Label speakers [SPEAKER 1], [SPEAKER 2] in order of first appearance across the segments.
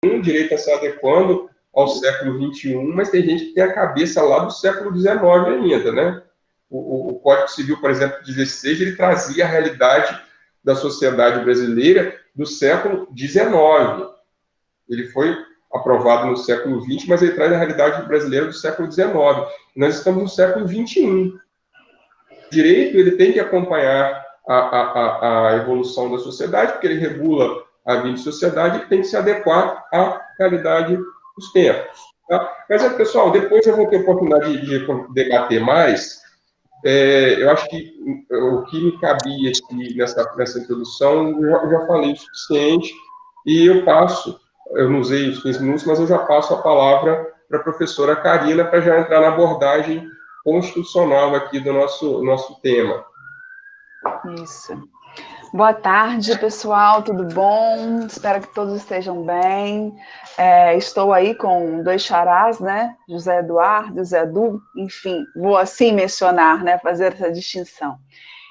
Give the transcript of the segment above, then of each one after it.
[SPEAKER 1] um direito a se adequando ao século XXI, mas tem gente que tem a cabeça lá do século XIX ainda, né? O Código Civil, por exemplo, 16, ele trazia a realidade da sociedade brasileira do século XIX. Ele foi aprovado no século XX, mas ele traz a realidade brasileira do século XIX. Nós estamos no século XXI. O direito ele tem que acompanhar a evolução da sociedade, porque ele regula a vida de sociedade e tem que se adequar à realidade dos tempos. Tá? Mas, pessoal, depois eu vou ter oportunidade de debater mais. Eu acho que o que me cabia aqui nessa introdução, eu já falei o suficiente, e eu não usei os 15 minutos, mas eu já passo a palavra para a professora Karina, para já entrar na abordagem constitucional aqui do nosso tema.
[SPEAKER 2] Isso. Boa tarde, pessoal, tudo bom? Espero que todos estejam bem. Estou aí com dois xarás, né? José Eduardo, José Edu, enfim, vou assim mencionar, né? Fazer essa distinção.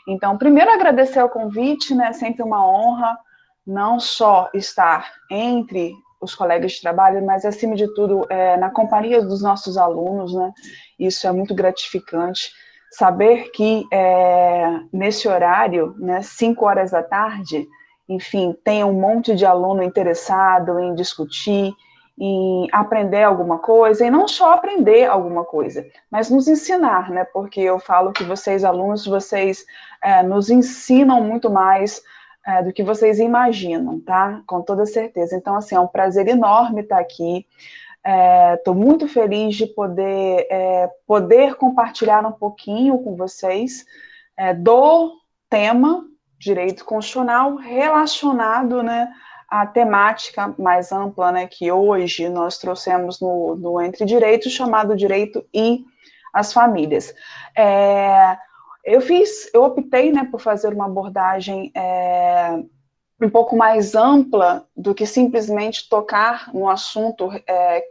[SPEAKER 2] Então, primeiro agradecer o convite, né? Sempre uma honra, não só estar entre os colegas de trabalho, mas acima de tudo na companhia dos nossos alunos, né? Isso é muito gratificante. Saber que nesse horário, né, 5 horas da tarde, enfim, tem um monte de aluno interessado em discutir, em aprender alguma coisa, e não só aprender alguma coisa, mas nos ensinar, né? Porque eu falo que vocês, alunos, vocês nos ensinam muito mais do que vocês imaginam, tá? Com toda certeza. Então, assim, é um prazer enorme estar aqui. Estou muito feliz de poder compartilhar um pouquinho com vocês do tema direito constitucional relacionado, né, à temática mais ampla, né, que hoje nós trouxemos no Entre Direitos, chamado Direito e as Famílias. Eu optei, né, por fazer uma abordagem um pouco mais ampla do que simplesmente tocar no assunto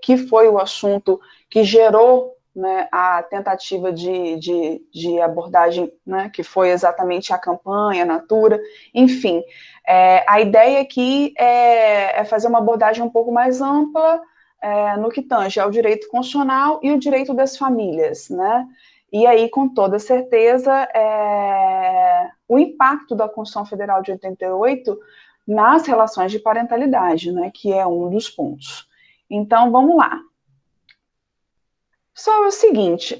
[SPEAKER 2] que foi o assunto que gerou, né, a tentativa de abordagem, né, que foi exatamente a campanha, a Natura, enfim. A ideia aqui é fazer uma abordagem um pouco mais ampla no que tange ao direito constitucional e o direito das famílias, né? E aí, com toda certeza, o impacto da Constituição Federal de 88 nas relações de parentalidade, né, que é um dos pontos. Então, vamos lá. Só o seguinte,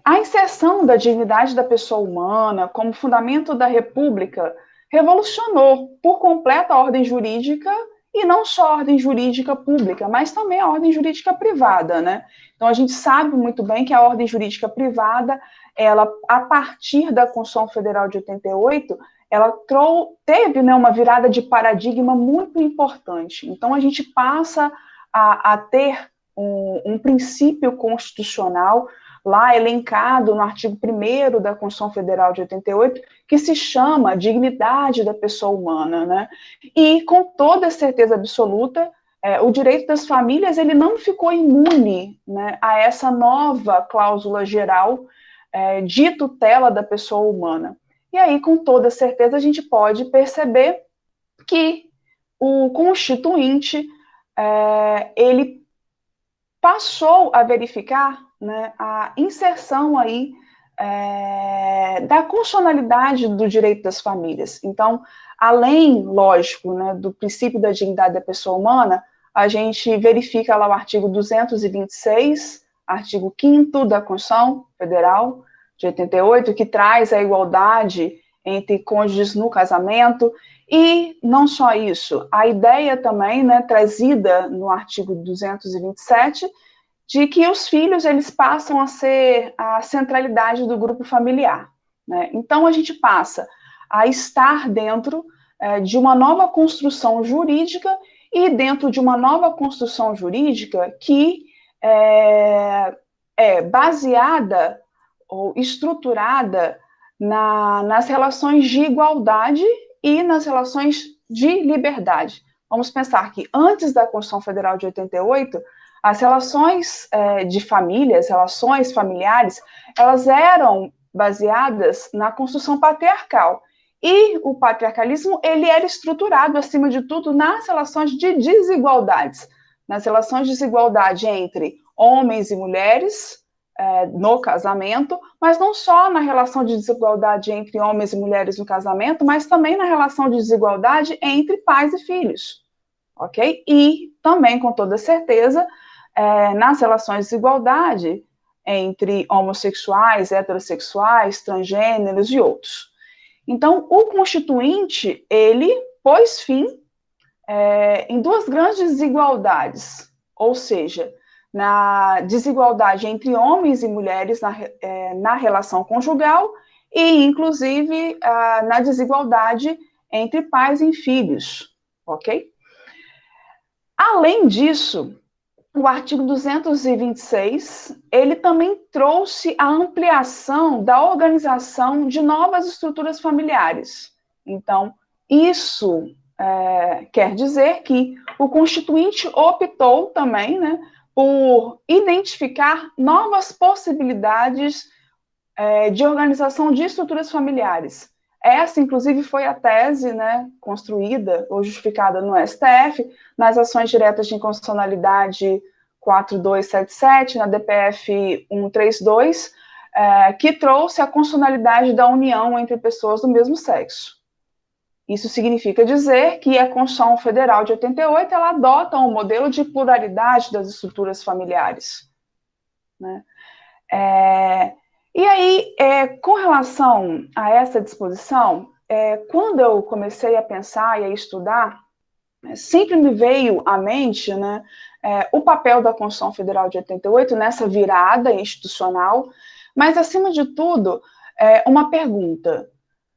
[SPEAKER 2] a inserção da dignidade da pessoa humana como fundamento da República revolucionou por completo a ordem jurídica, e não só a ordem jurídica pública, mas também a ordem jurídica privada, né? Então, a gente sabe muito bem que a ordem jurídica privada, ela, a partir da Constituição Federal de 88, ela teve, né, uma virada de paradigma muito importante. Então, a gente passa a ter um princípio constitucional lá elencado no artigo 1º da Constituição Federal de 88, que se chama dignidade da pessoa humana, né? E, com toda certeza absoluta, o direito das famílias ele não ficou imune, né, a essa nova cláusula geral de tutela da pessoa humana. E aí, com toda certeza, a gente pode perceber que o Constituinte, ele passou a verificar, né, a inserção aí da constitucionalidade do direito das famílias. Então, além, lógico, né, do princípio da dignidade da pessoa humana, a gente verifica lá o artigo 226, artigo 5º da Constituição Federal de 88, que traz a igualdade entre cônjuges no casamento. E não só isso, a ideia também, né, trazida no artigo 227, de que os filhos eles passam a ser a centralidade do grupo familiar, né? Então, a gente passa a estar dentro de uma nova construção jurídica, e dentro de uma nova construção jurídica que é baseada ou estruturada nas relações de igualdade e nas relações de liberdade. Vamos pensar que antes da Constituição Federal de 88, as relações de família, as relações familiares, elas eram baseadas na construção patriarcal. E o patriarcalismo, ele era estruturado, acima de tudo, nas relações de desigualdades. nas relações de desigualdade entre homens e mulheres no casamento, mas não só na relação de desigualdade entre homens e mulheres no casamento, mas também na relação de desigualdade entre pais e filhos, ok? E também, com toda certeza, nas relações de desigualdade entre homossexuais, heterossexuais, transgêneros e outros. Então, o Constituinte, ele pôs fim em duas grandes desigualdades, ou seja, na desigualdade entre homens e mulheres na relação conjugal e, inclusive, na desigualdade entre pais e filhos, ok? Além disso, o artigo 226, ele também trouxe a ampliação da organização de novas estruturas familiares. Então, isso quer dizer que o Constituinte optou também, né, por identificar novas possibilidades de organização de estruturas familiares. Essa, inclusive, foi a tese, né, construída ou justificada no STF, nas ações diretas de inconstitucionalidade 4277, na DPF 132, que trouxe a constitucionalidade da união entre pessoas do mesmo sexo. Isso significa dizer que a Constituição Federal de 88, ela adota um modelo de pluralidade das estruturas familiares, né? E aí, com relação a essa disposição, quando eu comecei a pensar e a estudar, sempre me veio à mente, né, o papel da Constituição Federal de 88 nessa virada institucional, mas, acima de tudo, uma pergunta.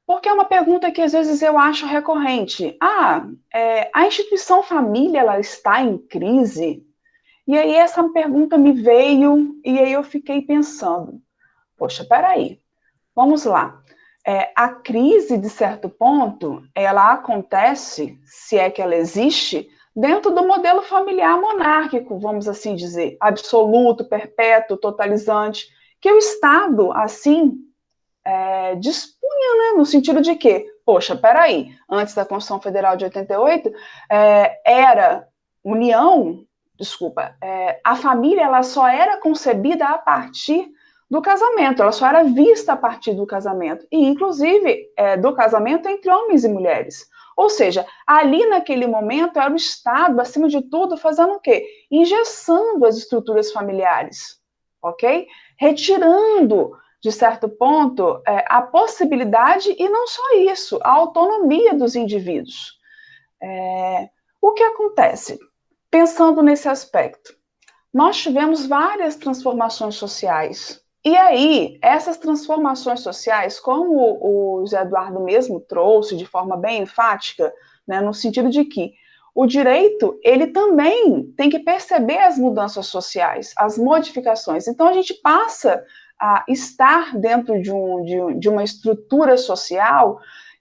[SPEAKER 2] Porque é uma pergunta que, às vezes, eu acho recorrente. A instituição família, ela está em crise? E aí essa pergunta me veio, e aí eu fiquei pensando, poxa, peraí, vamos lá. A crise, de certo ponto, ela acontece, se é que ela existe, dentro do modelo familiar monárquico, vamos assim dizer, absoluto, perpétuo, totalizante, que o Estado, assim, dispunha, né, no sentido de que, poxa, peraí, antes da Constituição Federal de 88, era união, a família, ela só era concebida a partir do casamento, ela só era vista a partir do casamento, e inclusive do casamento entre homens e mulheres. Ou seja, ali naquele momento era o Estado, acima de tudo, fazendo o quê? Engessando as estruturas familiares, ok? Retirando, de certo ponto, a possibilidade, e não só isso, a autonomia dos indivíduos. O que acontece? Pensando nesse aspecto, nós tivemos várias transformações sociais. E aí, essas transformações sociais, como o Zé Eduardo mesmo trouxe de forma bem enfática, né, no sentido de que o direito, ele também tem que perceber as mudanças sociais, as modificações. Então, a gente passa a estar dentro de uma estrutura social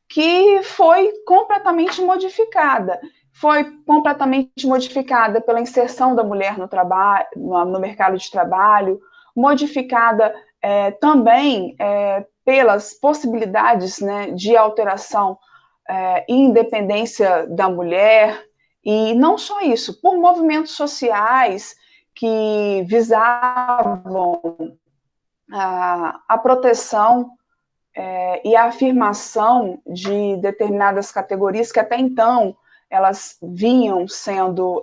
[SPEAKER 2] que foi completamente modificada. Foi completamente modificada pela inserção da mulher no trabalho, no mercado de trabalho, modificada também pelas possibilidades, né, de alteração e independência da mulher, e não só isso, por movimentos sociais que visavam a proteção e a afirmação de determinadas categorias que até então elas vinham sendo,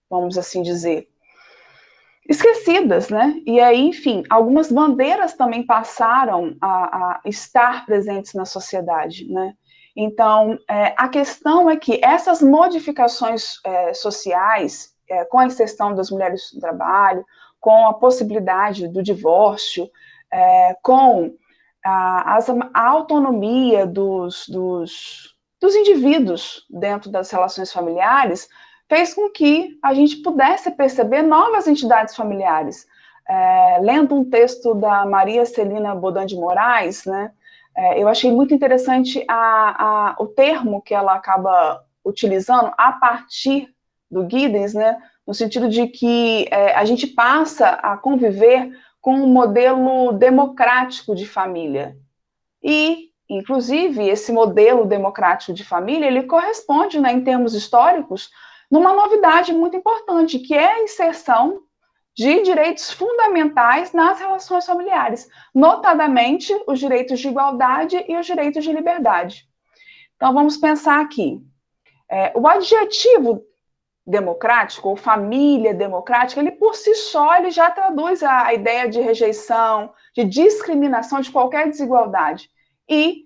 [SPEAKER 2] vamos assim dizer, esquecidas, né? E aí, enfim, algumas bandeiras também passaram a estar presentes na sociedade, né? Então, a questão é que essas modificações sociais, com a inserção das mulheres no trabalho, com a possibilidade do divórcio, com a autonomia dos indivíduos dentro das relações familiares, fez com que a gente pudesse perceber novas entidades familiares. Lendo um texto da Maria Celina Bodan de Moraes, né, eu achei muito interessante o termo que ela acaba utilizando a partir do Giddens, né, no sentido de que a gente passa a conviver com um modelo democrático de família. E, inclusive, esse modelo democrático de família, ele corresponde, né, em termos históricos, numa novidade muito importante, que é a inserção de direitos fundamentais nas relações familiares, notadamente os direitos de igualdade e os direitos de liberdade. Então, vamos pensar aqui. O adjetivo democrático, ou família democrática, ele por si só ele já traduz a ideia de rejeição, de discriminação, de qualquer desigualdade. E,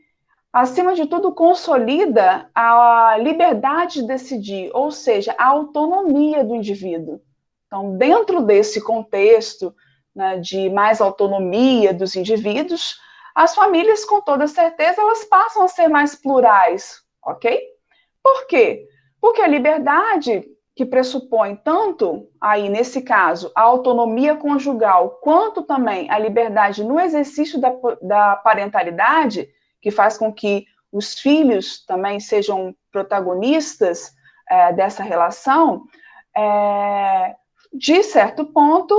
[SPEAKER 2] acima de tudo, consolida a liberdade de decidir, ou seja, a autonomia do indivíduo. Então, dentro desse contexto, né, de mais autonomia dos indivíduos, as famílias, com toda certeza, elas passam a ser mais plurais, ok? Por quê? Porque a liberdade, que pressupõe tanto, aí nesse caso, a autonomia conjugal, quanto também a liberdade no exercício da parentalidade, que faz com que os filhos também sejam protagonistas dessa relação, de certo ponto,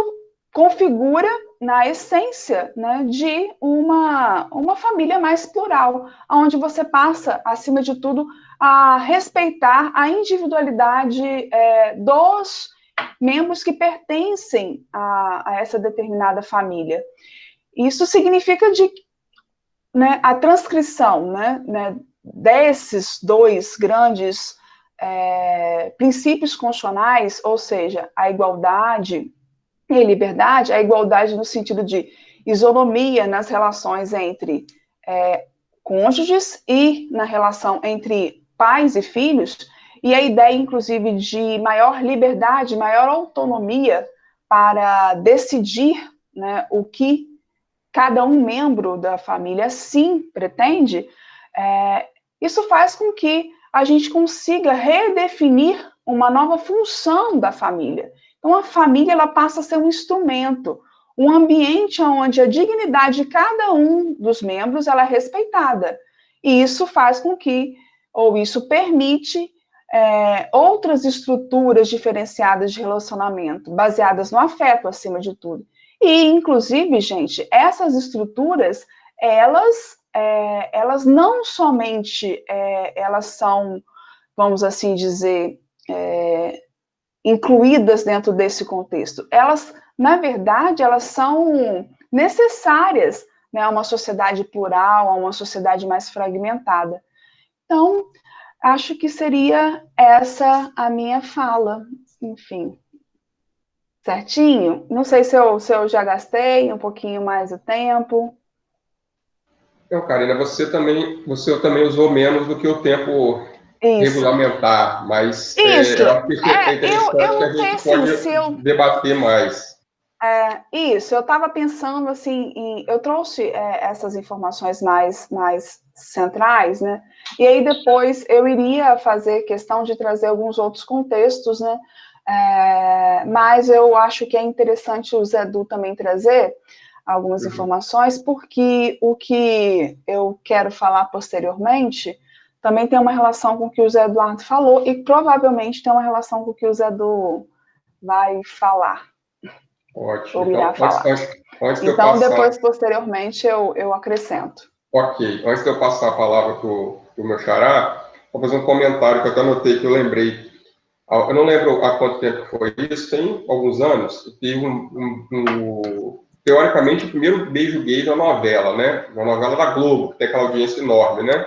[SPEAKER 2] configura na essência, né, de uma família mais plural, onde você passa, acima de tudo, a respeitar a individualidade dos membros que pertencem a essa determinada família. Isso significa né, a transcrição, né, desses dois grandes princípios constitucionais, ou seja, a igualdade e liberdade, a igualdade no sentido de isonomia nas relações entre cônjuges e na relação entre pais e filhos, e a ideia, inclusive, de maior liberdade, maior autonomia para decidir, né, o que cada um membro da família sim pretende, isso faz com que a gente consiga redefinir uma nova função da família. Então, a família ela passa a ser um instrumento, um ambiente onde a dignidade de cada um dos membros ela é respeitada. E isso faz com que, ou isso permite, outras estruturas diferenciadas de relacionamento, baseadas no afeto, acima de tudo. E, inclusive, gente, essas estruturas, elas não somente elas são, vamos assim dizer, incluídas dentro desse contexto. Elas, na verdade, elas são necessárias, né, a uma sociedade plural, a uma sociedade mais fragmentada. Então, acho que seria essa a minha fala. Enfim. Certinho? Não sei se eu já gastei um pouquinho mais o tempo.
[SPEAKER 1] Então, Karina, você também usou menos do que o tempo regulamentar, mas eu acho que é interessante que a gente pode debater mais.
[SPEAKER 2] Eu estava pensando assim, eu trouxe essas informações mais centrais, né? E aí depois eu iria fazer questão de trazer alguns outros contextos, né? Mas eu acho que é interessante o Zé Edu também trazer algumas informações, porque o que eu quero falar posteriormente também tem uma relação com o que o Zé Eduardo falou e provavelmente tem uma relação com o que o Zé Edu vai falar.
[SPEAKER 1] Ótimo.
[SPEAKER 2] Ou irá falar. Então, depois, posteriormente, eu acrescento.
[SPEAKER 1] Ok. Antes de eu passar a palavra para o meu xará, vou fazer um comentário que eu até anotei, que eu lembrei. Eu não lembro há quanto tempo foi isso, tem alguns anos, teve teoricamente, o primeiro beijo gay da novela, né? Uma novela da Globo, que tem aquela audiência enorme, né?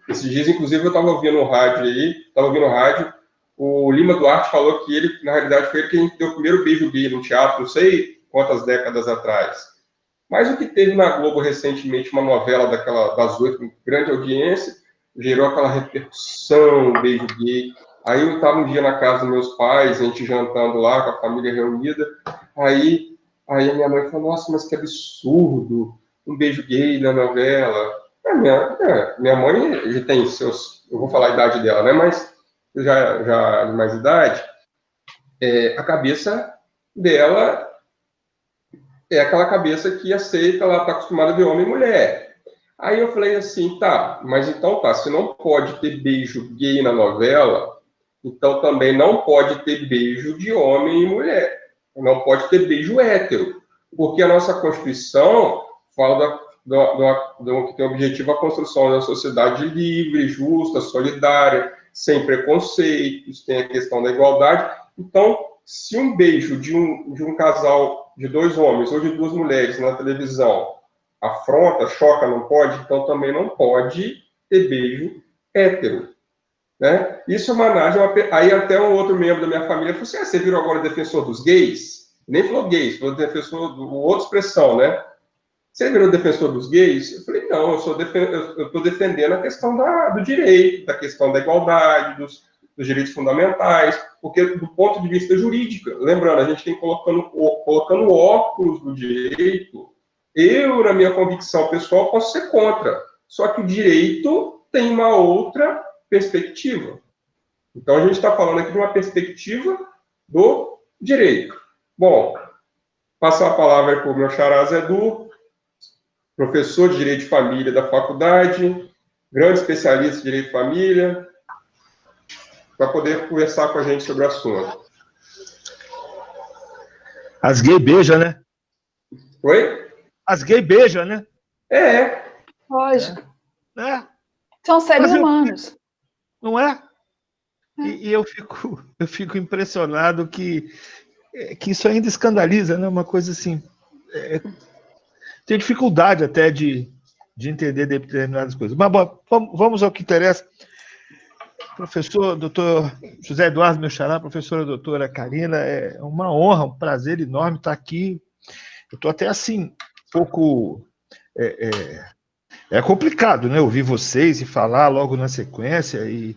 [SPEAKER 1] Esses dias, inclusive, eu estava ouvindo no rádio, o Lima Duarte falou que ele, na realidade, foi ele que deu o primeiro beijo gay no teatro, não sei quantas décadas atrás. Mas o que teve na Globo recentemente, uma novela das 8, com grande audiência, gerou aquela repercussão, beijo gay. Aí eu estava um dia na casa dos meus pais, a gente jantando lá, com a família reunida, aí a minha mãe falou, nossa, mas que absurdo, um beijo gay na novela. Minha mãe já tem seus, eu vou falar a idade dela, né, mas já de mais idade, a cabeça dela é aquela cabeça que aceita, ela está acostumada a ver homem e mulher. Aí eu falei assim, tá, mas então tá, se não pode ter beijo gay na novela, então também não pode ter beijo de homem e mulher. Não pode ter beijo hétero. Porque a nossa Constituição fala do que tem o objetivo a construção da sociedade livre, justa, solidária. sem preconceitos, tem a questão da igualdade. Então, se um beijo de um casal de 2 homens ou de 2 mulheres na televisão afronta, choca, não pode, então também não pode ter beijo hétero. Né? Isso é uma análise. Aí até um outro membro da minha família falou assim: você virou agora defensor dos gays? Nem falou gays, falou defensor do outra expressão, né? Você virou defensor dos gays? Eu falei: não, eu estou defendendo a questão do direito, da questão da igualdade, dos direitos fundamentais, porque do ponto de vista jurídico, lembrando, a gente tem colocando óculos do direito. Eu, na minha convicção pessoal, posso ser contra, só que o direito tem uma outra perspectiva. Então, a gente está falando aqui de uma perspectiva do direito. Bom, passar a palavra para o meu xará Zé Du, professor de Direito de Família da faculdade, grande especialista em Direito de Família, para poder conversar com a gente sobre o assunto.
[SPEAKER 3] As gays beijam, né?
[SPEAKER 1] Oi?
[SPEAKER 3] As gays beijam, né?
[SPEAKER 2] Lógico.
[SPEAKER 3] É.
[SPEAKER 2] São seres humanos.
[SPEAKER 3] Não é? E eu fico impressionado que isso ainda escandaliza, né? Uma coisa assim. Tem dificuldade até de entender determinadas coisas. Mas bom, vamos ao que interessa. Professor, doutor José Eduardo, meu xará, professora doutora Karina, é uma honra, um prazer enorme estar aqui. Eu estou até assim, um pouco... É complicado, né? Ouvir vocês e falar logo na sequência, e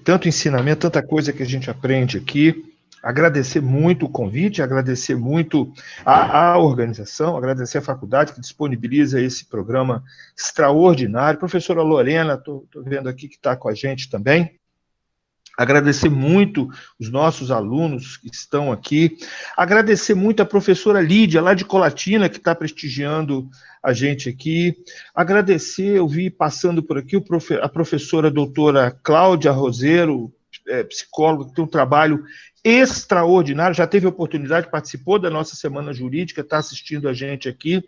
[SPEAKER 3] tanto ensinamento, tanta coisa que a gente aprende aqui. Agradecer muito o convite, agradecer muito a organização, agradecer a faculdade que disponibiliza esse programa extraordinário. Professora Lorena, estou vendo aqui que está com a gente também. Agradecer muito os nossos alunos que estão aqui. Agradecer muito a professora Lídia, lá de Colatina, que está prestigiando a gente aqui. Agradecer, eu vi passando por aqui a professora doutora Cláudia Roseiro, psicóloga, que tem um trabalho extraordinário, já teve oportunidade, participou da nossa Semana Jurídica, está assistindo a gente aqui.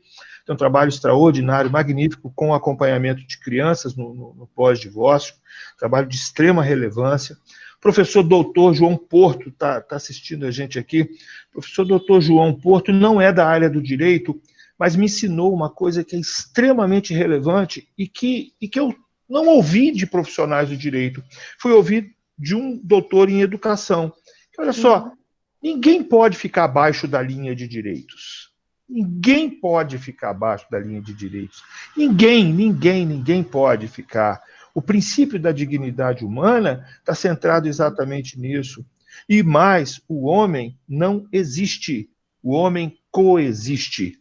[SPEAKER 3] Tem um trabalho extraordinário, magnífico, com acompanhamento de crianças no pós-divórcio, trabalho de extrema relevância. Professor doutor João Porto está assistindo a gente aqui. Professor doutor João Porto não é da área do direito, mas me ensinou uma coisa que é extremamente relevante e que eu não ouvi de profissionais do direito. Fui ouvir de um doutor em educação. Olha só, ninguém pode ficar abaixo da linha de direitos. Ninguém pode ficar abaixo da linha de direitos. Ninguém pode ficar. O princípio da dignidade humana está centrado exatamente nisso. E mais, o homem não existe. O homem coexiste.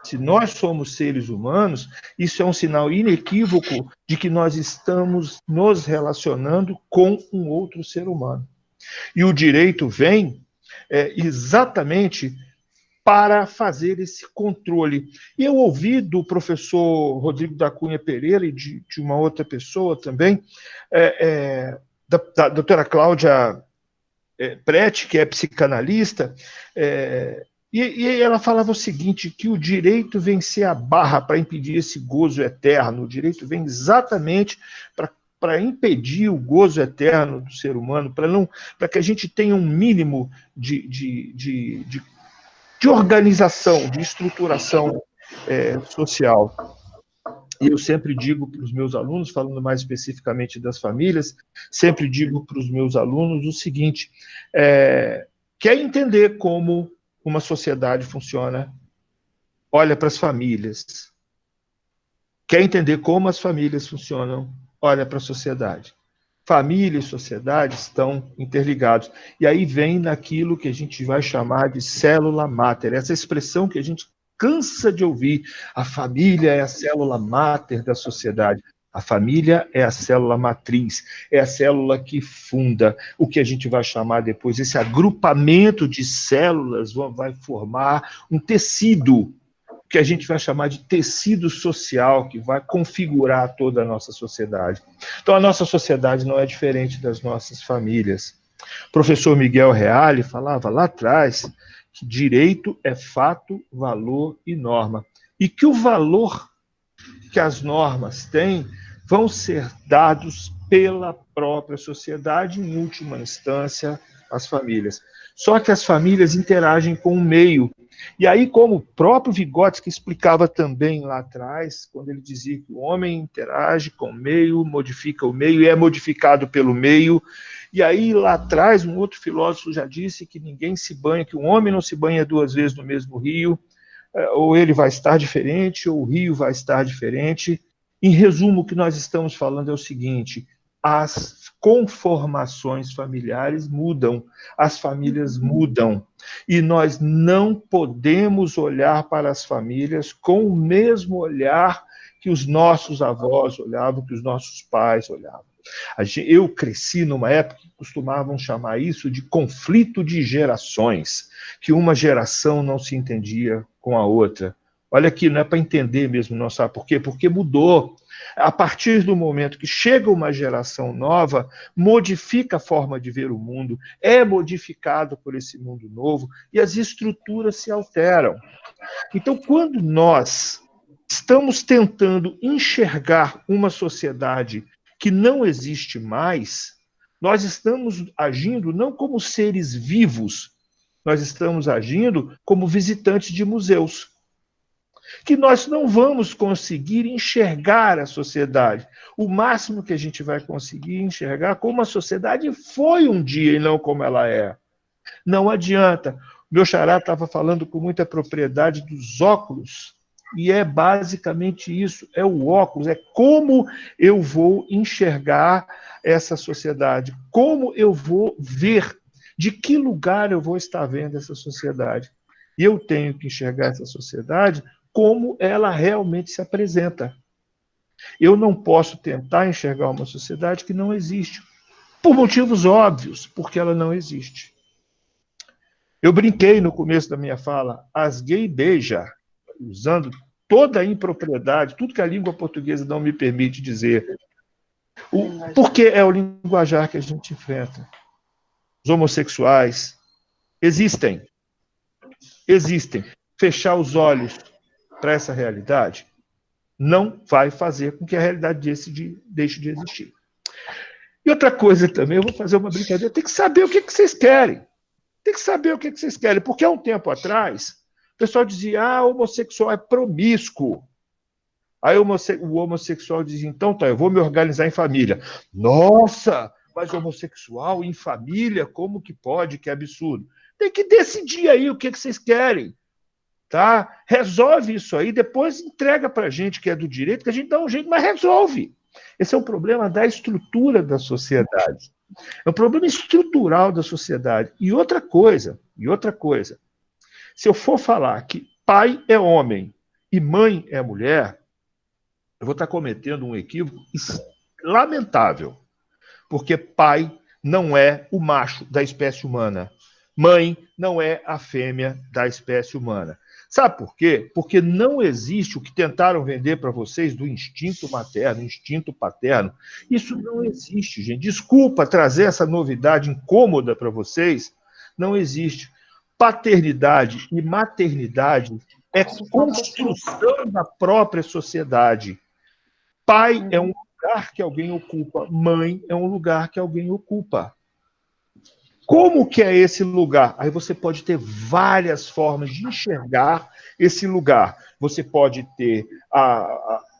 [SPEAKER 3] Se nós somos seres humanos, isso é um sinal inequívoco de que nós estamos nos relacionando com um outro ser humano. E o direito vem exatamente para fazer esse controle. E eu ouvi do professor Rodrigo da Cunha Pereira e de uma outra pessoa também, da doutora Cláudia Prete, que é psicanalista, e ela falava o seguinte, que o direito vem ser a barra para impedir esse gozo eterno, o direito vem exatamente para impedir o gozo eterno do ser humano, para que a gente tenha um mínimo de organização, de estruturação social. E eu sempre digo para os meus alunos, falando mais especificamente das famílias, sempre digo para os meus alunos o seguinte, quer entender como uma sociedade funciona? Olha para as famílias. Quer entender como as famílias funcionam? Olha para a sociedade. Família e sociedade estão interligados. E aí vem naquilo que a gente vai chamar de célula máter, essa expressão que a gente cansa de ouvir. A família é a célula máter da sociedade. A família é a célula matriz, é a célula que funda o que a gente vai chamar depois, esse agrupamento de células vai formar um tecido, que a gente vai chamar de tecido social, que vai configurar toda a nossa sociedade. Então, a nossa sociedade não é diferente das nossas famílias. O professor Miguel Reale falava lá atrás que direito é fato, valor e norma. E que o valor que as normas têm vão ser dados pela própria sociedade, em última instância, as famílias. Só que as famílias interagem com o meio. E aí, como o próprio Vygotsky explicava também lá atrás, quando ele dizia que o homem interage com o meio, modifica o meio e é modificado pelo meio. E aí, lá atrás, um outro filósofo já disse que ninguém se banha, que um homem não se banha 2 vezes no mesmo rio, ou ele vai estar diferente, ou o rio vai estar diferente. Em resumo, o que nós estamos falando é o seguinte: as conformações familiares mudam, as famílias mudam, e nós não podemos olhar para as famílias com o mesmo olhar que os nossos avós olhavam, que os nossos pais olhavam. Eu cresci numa época que costumavam chamar isso de conflito de gerações, que uma geração não se entendia com a outra. Olha aqui, não é para entender mesmo, não sabe por quê? Porque mudou. A partir do momento que chega uma geração nova, modifica a forma de ver o mundo, é modificado por esse mundo novo e as estruturas se alteram. Então, quando nós estamos tentando enxergar uma sociedade que não existe mais, nós estamos agindo não como seres vivos, nós estamos agindo como visitantes de museus, que nós não vamos conseguir enxergar a sociedade. O máximo que a gente vai conseguir enxergar como a sociedade foi um dia e não como ela é. Não adianta. Meu xará estava falando com muita propriedade dos óculos, e é basicamente isso, é o óculos, é como eu vou enxergar essa sociedade, como eu vou ver, de que lugar eu vou estar vendo essa sociedade. E eu tenho que enxergar essa sociedade como ela realmente se apresenta. Eu não posso tentar enxergar uma sociedade que não existe, por motivos óbvios, porque ela não existe. Eu brinquei no começo da minha fala, asguei e beija, usando toda a impropriedade, tudo que a língua portuguesa não me permite dizer. Porque é o linguajar que a gente enfrenta. Os homossexuais existem. Existem. Fechar os olhos para essa realidade não vai fazer com que a realidade deixe de existir. E outra coisa também, eu vou fazer uma brincadeira, tem que saber o que vocês querem. Tem que saber o que vocês querem, porque há um tempo atrás, o pessoal dizia, o homossexual é promíscuo. Aí o homossexual dizia, então tá, eu vou me organizar em família. Nossa, mas homossexual em família, como que pode? Que absurdo. Tem que decidir aí o que vocês querem. Tá? Resolve isso aí, depois entrega para a gente que é do direito, que a gente dá um jeito, mas resolve. Esse é um problema da estrutura da sociedade. É um problema estrutural da sociedade. E outra coisa, se eu for falar que pai é homem e mãe é mulher, eu vou estar cometendo um equívoco lamentável, porque pai não é o macho da espécie humana, mãe não é a fêmea da espécie humana. Sabe por quê? Porque não existe o que tentaram vender para vocês do instinto materno, instinto paterno. Isso não existe, gente. Desculpa trazer essa novidade incômoda para vocês. Não existe. Paternidade e maternidade é construção da própria sociedade. Pai é um lugar que alguém ocupa, mãe é um lugar que alguém ocupa. Como que é esse lugar? Aí você pode ter várias formas de enxergar esse lugar. Você pode ter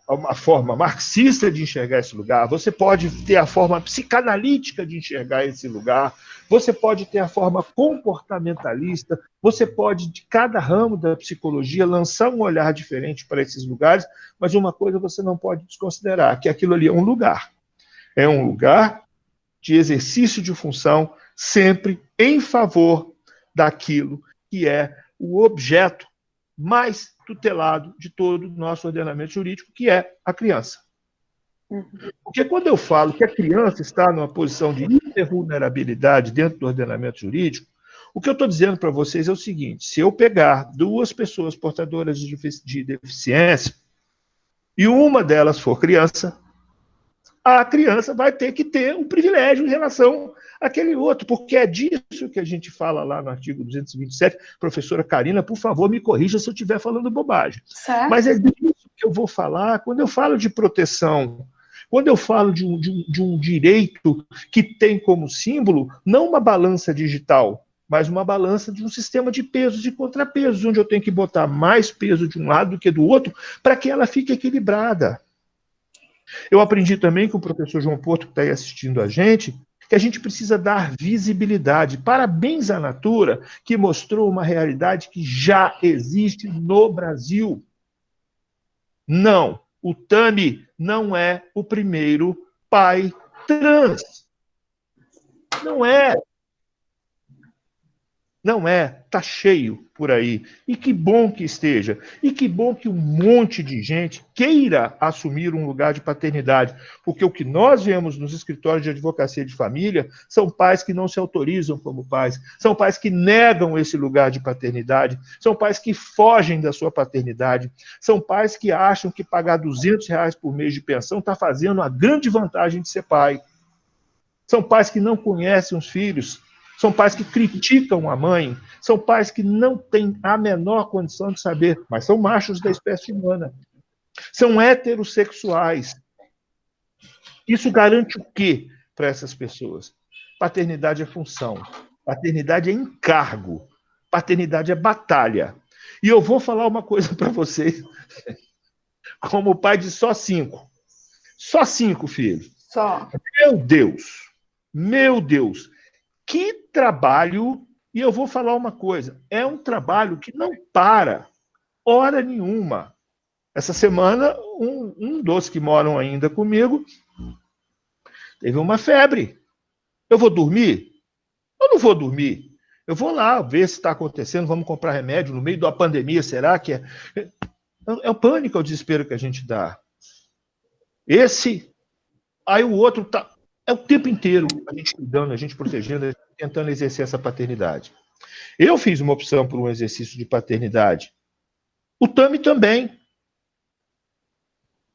[SPEAKER 3] uma forma marxista de enxergar esse lugar, você pode ter a forma psicanalítica de enxergar esse lugar, você pode ter a forma comportamentalista, você pode, de cada ramo da psicologia, lançar um olhar diferente para esses lugares, mas uma coisa você não pode desconsiderar, que aquilo ali é um lugar. É um lugar de exercício de função, sempre em favor daquilo que é o objeto mais tutelado de todo o nosso ordenamento jurídico, que é a criança. Porque quando eu falo que a criança está numa posição de hipervulnerabilidade dentro do ordenamento jurídico, o que eu estou dizendo para vocês é o seguinte: se eu pegar 2 pessoas portadoras de deficiência e uma delas for criança, a criança vai ter que ter um privilégio em relação àquele outro, porque é disso que a gente fala lá no artigo 227. Professora Karina, por favor, me corrija se eu estiver falando bobagem.
[SPEAKER 2] Certo.
[SPEAKER 3] Mas é disso que eu vou falar quando eu falo de proteção Quando eu falo de um direito que tem como símbolo não uma balança digital, mas uma balança de um sistema de pesos e contrapesos, onde eu tenho que botar mais peso de um lado do que do outro, para que ela fique equilibrada. Eu aprendi também com o professor João Porto, que está aí assistindo a gente, que a gente precisa dar visibilidade. Parabéns à Natura, que mostrou uma realidade que já existe no Brasil. Não, o Tami não é o primeiro pai trans. Não é. Não é, está cheio por aí. E que bom que esteja. E que bom que um monte de gente queira assumir um lugar de paternidade. Porque o que nós vemos nos escritórios de advocacia de família são pais que não se autorizam como pais. São pais que negam esse lugar de paternidade. São pais que fogem da sua paternidade. São pais que acham que pagar R$ 200 por mês de pensão está fazendo a grande vantagem de ser pai. São pais que não conhecem os filhos. São pais que criticam a mãe, são pais que não têm a menor condição de saber, mas são machos da espécie humana. São heterossexuais. Isso garante o quê para essas pessoas? Paternidade é função, paternidade é encargo, paternidade é batalha. E eu vou falar uma coisa para vocês, como pai de só 5. Só 5 filhos.
[SPEAKER 2] Só.
[SPEAKER 3] Meu Deus. Que trabalho, e eu vou falar uma coisa, é um trabalho que não para, hora nenhuma. Essa semana, um dos que moram ainda comigo teve uma febre. Eu vou dormir? Eu não vou dormir. Eu vou lá ver se está acontecendo, vamos comprar remédio no meio da pandemia, será que é? É o pânico, é o desespero que a gente dá. Aí o outro tá... É o tempo inteiro a gente cuidando, a gente protegendo, a gente tentando exercer essa paternidade. Eu fiz uma opção por um exercício de paternidade. O Tami também.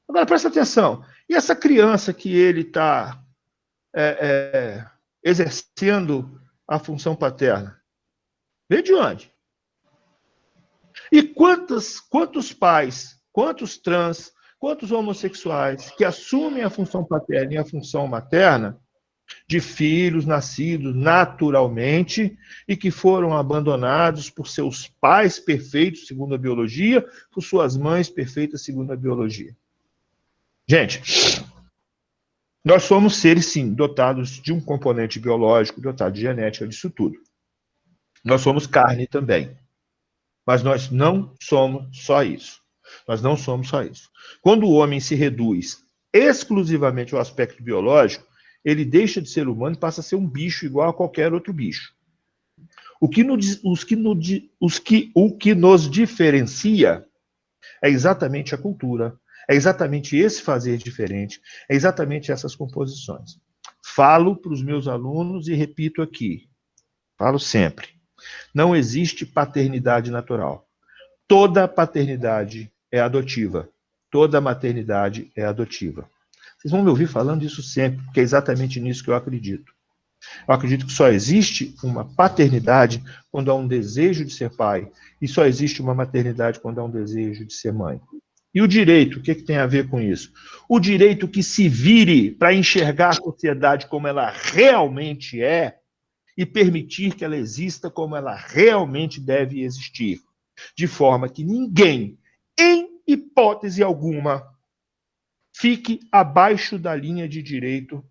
[SPEAKER 3] Agora, presta atenção. E essa criança que ele está exercendo a função paterna? Vê de onde? E quantos pais, quantos trans, quantos homossexuais que assumem a função paterna e a função materna de filhos nascidos naturalmente e que foram abandonados por seus pais perfeitos, segundo a biologia, por suas mães perfeitas, segundo a biologia. Gente, nós somos seres, sim, dotados de um componente biológico, dotados de genética, disso tudo. Nós somos carne também. Mas nós não somos só isso. Nós não somos só isso. Quando o homem se reduz exclusivamente ao aspecto biológico, ele deixa de ser humano e passa a ser um bicho igual a qualquer outro bicho. O que nos diferencia é exatamente a cultura, é exatamente esse fazer diferente, é exatamente essas composições. Falo para os meus alunos e repito aqui, falo sempre, não existe paternidade natural. Toda paternidade é adotiva. Toda maternidade é adotiva. Vocês vão me ouvir falando isso sempre, porque é exatamente nisso que eu acredito. Eu acredito que só existe uma paternidade quando há um desejo de ser pai, e só existe uma maternidade quando há um desejo de ser mãe. E o direito, o que tem a ver com isso? O direito que se vire para enxergar a sociedade como ela realmente é e permitir que ela exista como ela realmente deve existir, de forma que ninguém, em hipótese alguma, fique abaixo da linha de direito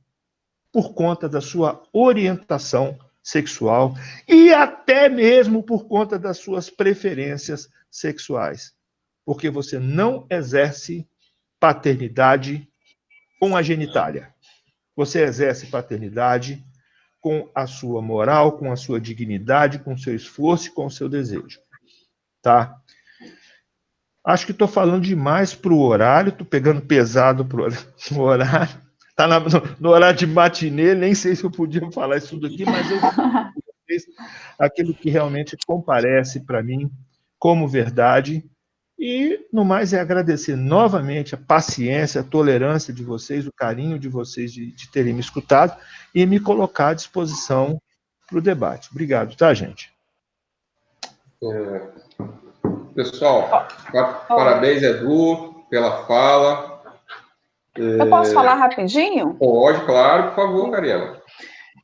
[SPEAKER 3] por conta da sua orientação sexual e até mesmo por conta das suas preferências sexuais. Porque você não exerce paternidade com a genitália. Você exerce paternidade com a sua moral, com a sua dignidade, com o seu esforço e com o seu desejo. Tá? Acho que estou falando demais para o horário, estou pegando pesado para o horário. Está no horário de matinê, nem sei se eu podia falar isso tudo aqui, mas eu fiz aquilo que realmente comparece para mim como verdade. E, no mais, é agradecer novamente a paciência, a tolerância de vocês, o carinho de vocês de terem me escutado e me colocar à disposição para o debate. Obrigado, tá, gente?
[SPEAKER 1] Pessoal, parabéns, Edu, pela fala.
[SPEAKER 2] Eu posso falar rapidinho?
[SPEAKER 1] Pode, claro, por favor, Karina.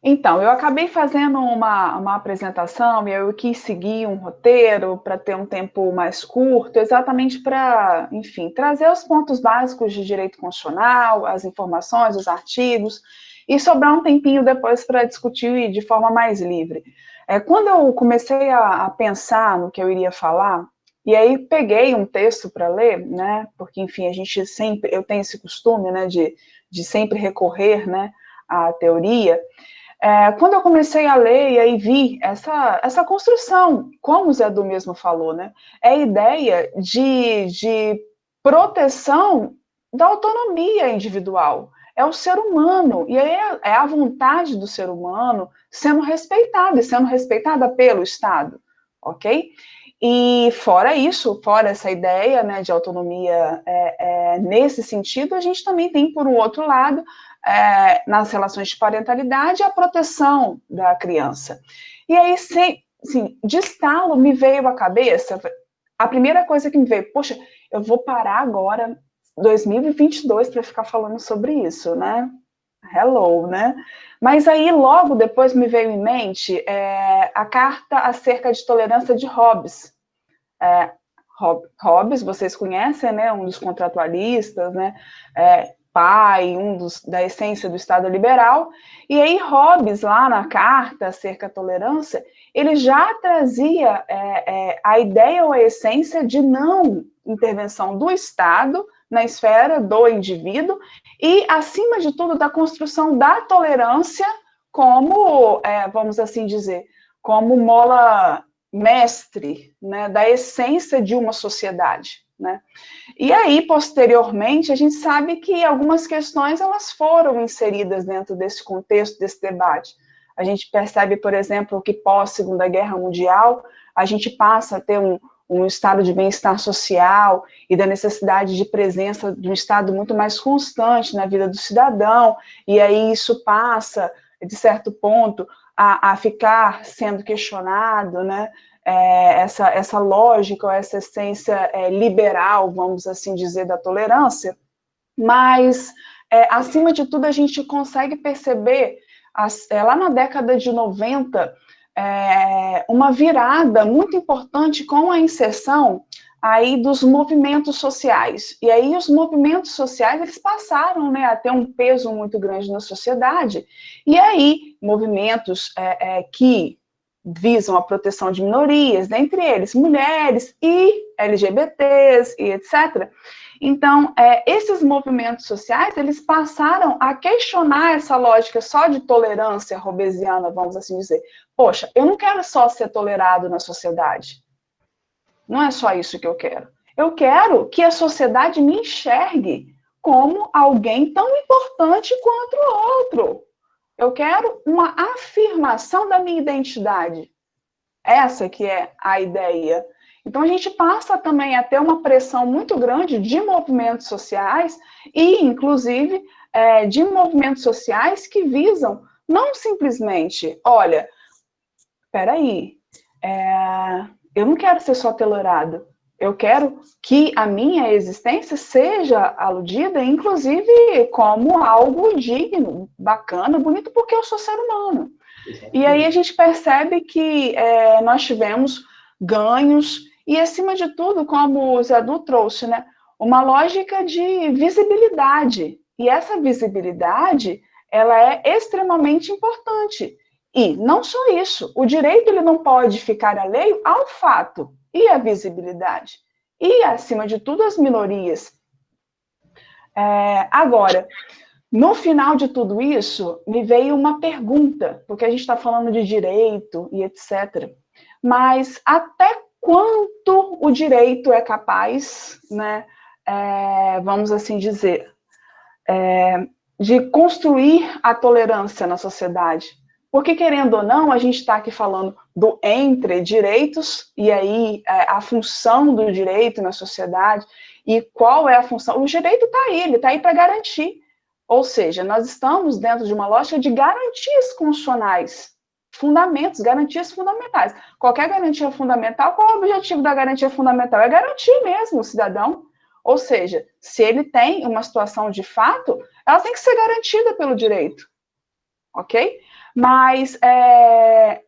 [SPEAKER 2] Então, eu acabei fazendo uma apresentação e eu quis seguir um roteiro para ter um tempo mais curto, exatamente para, enfim, trazer os pontos básicos de direito constitucional, as informações, os artigos, e sobrar um tempinho depois para discutir de forma mais livre. Quando eu comecei a pensar no que eu iria falar, e aí peguei um texto para ler, né, porque, enfim, eu tenho esse costume, né, de sempre recorrer, né, à teoria. Quando eu comecei a ler e aí vi essa construção, como o Zé Du mesmo falou, né? É a ideia de proteção da autonomia individual. É o ser humano, e aí é a vontade do ser humano sendo respeitada, e sendo respeitada pelo Estado, ok? E fora isso, fora essa ideia, né, de autonomia nesse sentido, a gente também tem, por um outro lado, nas relações de parentalidade, a proteção da criança. E aí, assim, de estalo, me veio à cabeça, a primeira coisa que me veio, poxa, eu vou parar agora, 2022, para ficar falando sobre isso, né? Hello, né? Mas aí, logo depois, me veio em mente a carta acerca de tolerância de Hobbes. Hobbes, vocês conhecem, né? Um dos contratualistas, né? Pai, da essência do Estado liberal, e aí Hobbes, lá na carta acerca da tolerância, ele já trazia a ideia ou a essência de não intervenção do Estado na esfera do indivíduo e, acima de tudo, da construção da tolerância como, vamos assim dizer, como mola mestre, né, da essência de uma sociedade, né? E aí, posteriormente, a gente sabe que algumas questões elas foram inseridas dentro desse contexto, desse debate. A gente percebe, por exemplo, que pós-Segunda Guerra Mundial, a gente passa a ter um estado de bem-estar social e da necessidade de presença de um Estado muito mais constante na vida do cidadão, e aí isso passa, de certo ponto, a ficar sendo questionado, né? Essa lógica, ou essa essência liberal, vamos assim dizer, da tolerância, mas, acima de tudo, a gente consegue perceber, lá na década de 90, uma virada muito importante com a inserção aí dos movimentos sociais. E aí os movimentos sociais, eles passaram, né, a ter um peso muito grande na sociedade, e aí movimentos que visam a proteção de minorias, dentre eles mulheres e LGBTs e etc. Então, esses movimentos sociais, eles passaram a questionar essa lógica só de tolerância hobbesiana, vamos assim dizer. Poxa, eu não quero só ser tolerado na sociedade. Não é só isso que eu quero. Eu quero que a sociedade me enxergue como alguém tão importante quanto o outro. Eu quero uma afirmação da minha identidade. Essa que é a ideia. Então, a gente passa também a ter uma pressão muito grande de movimentos sociais e, inclusive, de movimentos sociais que visam não simplesmente, olha, peraí, eu não quero ser só tolerado, eu quero que a minha existência seja aludida, inclusive, como algo digno, bacana, bonito, porque eu sou ser humano. E aí a gente percebe que nós tivemos ganhos e, acima de tudo, como o Zé Du trouxe, né, uma lógica de visibilidade. E essa visibilidade, ela é extremamente importante. E não só isso, o direito ele não pode ficar alheio ao fato e à visibilidade. E, acima de tudo, as minorias. Agora, no final de tudo isso, me veio uma pergunta, porque a gente está falando de direito e etc. Mas até quanto o direito é capaz, né, vamos assim dizer, de construir a tolerância na sociedade? Porque, querendo ou não, a gente está aqui falando do entre direitos, e aí a função do direito na sociedade, e qual é a função? O direito está aí, ele está aí para garantir. Ou seja, nós estamos dentro de uma lógica de garantias constitucionais, fundamentos, garantias fundamentais. Qualquer garantia fundamental, qual é o objetivo da garantia fundamental? É garantir mesmo o cidadão. Ou seja, se ele tem uma situação de fato, ela tem que ser garantida pelo direito, ok? Mas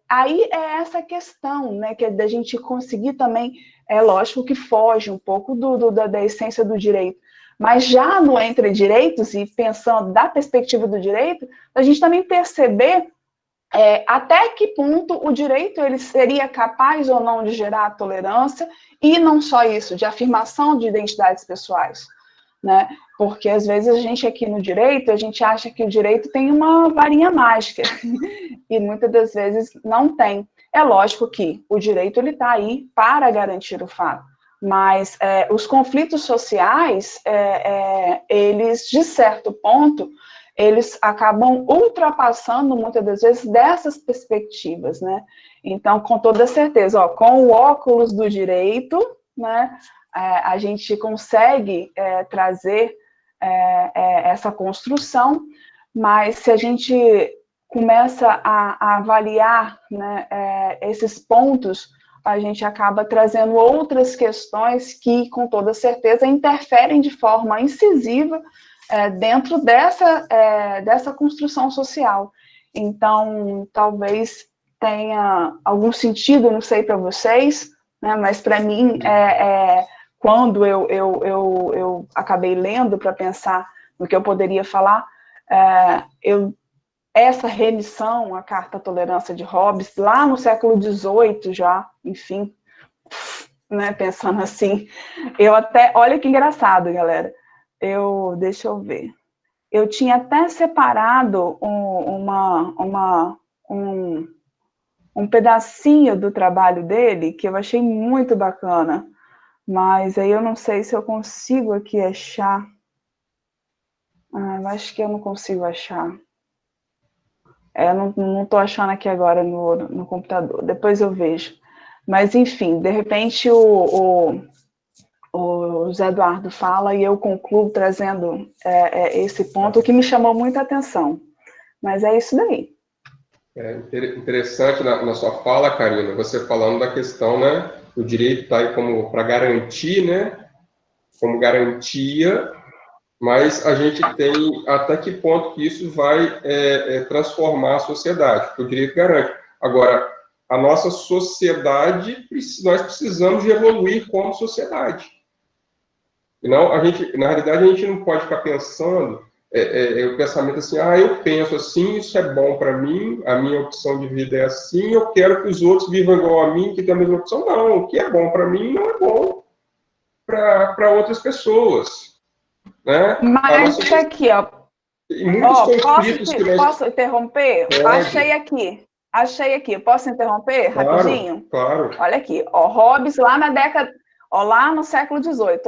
[SPEAKER 2] aí é essa questão, né, que é da gente conseguir também, é lógico que foge um pouco da essência do direito, mas já no Entre Direitos, e pensando da perspectiva do direito, a gente também perceber até que ponto o direito ele seria capaz ou não de gerar tolerância, e não só isso, de afirmação de identidades pessoais, né? Porque às vezes a gente aqui no direito, a gente acha que o direito tem uma varinha mágica, e muitas das vezes não tem. É lógico que o direito ele está aí para garantir o fato, mas os conflitos sociais, eles, de certo ponto, eles acabam ultrapassando, muitas das vezes, dessas perspectivas, né? Então, com toda certeza, com o óculos do direito, né, a gente consegue trazer essa construção, mas se a gente começa a avaliar, né, esses pontos, a gente acaba trazendo outras questões que, com toda certeza, interferem de forma incisiva dentro dessa construção social. Então, talvez tenha algum sentido, não sei para vocês, né, mas para mim, quando eu acabei lendo para pensar no que eu poderia falar, essa remissão à Carta à Tolerância de Hobbes, lá no século XVIII já, enfim, né, pensando assim, eu até, olha que engraçado, galera, deixa eu ver, eu tinha até separado um pedacinho do trabalho dele, que eu achei muito bacana, mas aí eu não sei se eu consigo aqui achar, eu acho que eu não consigo achar. Eu não estou achando aqui agora no computador, depois eu vejo. Mas, enfim, de repente o Zé Eduardo fala e eu concluo trazendo esse ponto que me chamou muita atenção. Mas é isso daí.
[SPEAKER 1] Interessante na sua fala, Karina, você falando da questão, né, o direito está aí como para garantir, né, como garantia, mas a gente tem até que ponto que isso vai transformar a sociedade, porque o direito garante. Agora, a nossa sociedade, nós precisamos de evoluir como sociedade. Não, na realidade, a gente não pode ficar pensando, o pensamento assim, eu penso assim, isso é bom para mim, a minha opção de vida é assim, eu quero que os outros vivam igual a mim, que tem a mesma opção. Não, o que é bom para mim não é bom para outras pessoas. Né?
[SPEAKER 2] Mas aqui, ó. Posso interromper?
[SPEAKER 1] Pode.
[SPEAKER 2] Achei aqui. Posso interromper rapidinho?
[SPEAKER 1] Claro.
[SPEAKER 2] Olha aqui, Hobbes lá lá no século XVIII,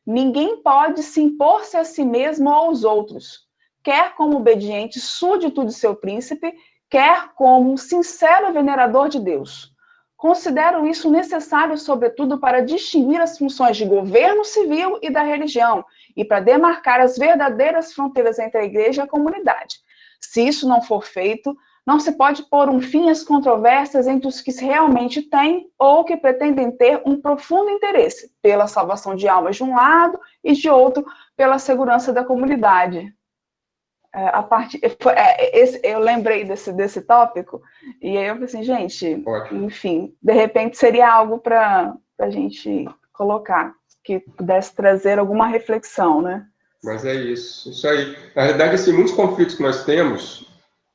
[SPEAKER 2] ninguém pode se impor-se a si mesmo ou aos outros, quer como obediente súdito de seu príncipe, quer como um sincero venerador de Deus. Considero isso necessário, sobretudo, para distinguir as funções de governo civil e da religião, e para demarcar as verdadeiras fronteiras entre a igreja e a comunidade. Se isso não for feito, não se pode pôr um fim às controvérsias entre os que realmente têm ou que pretendem ter um profundo interesse pela salvação de almas de um lado e de outro pela segurança da comunidade. Eu lembrei desse tópico e aí eu falei assim, gente, enfim, de repente seria algo para a gente colocar, que pudesse trazer alguma reflexão, né?
[SPEAKER 1] Mas é isso aí. Na realidade, assim, muitos conflitos que nós temos,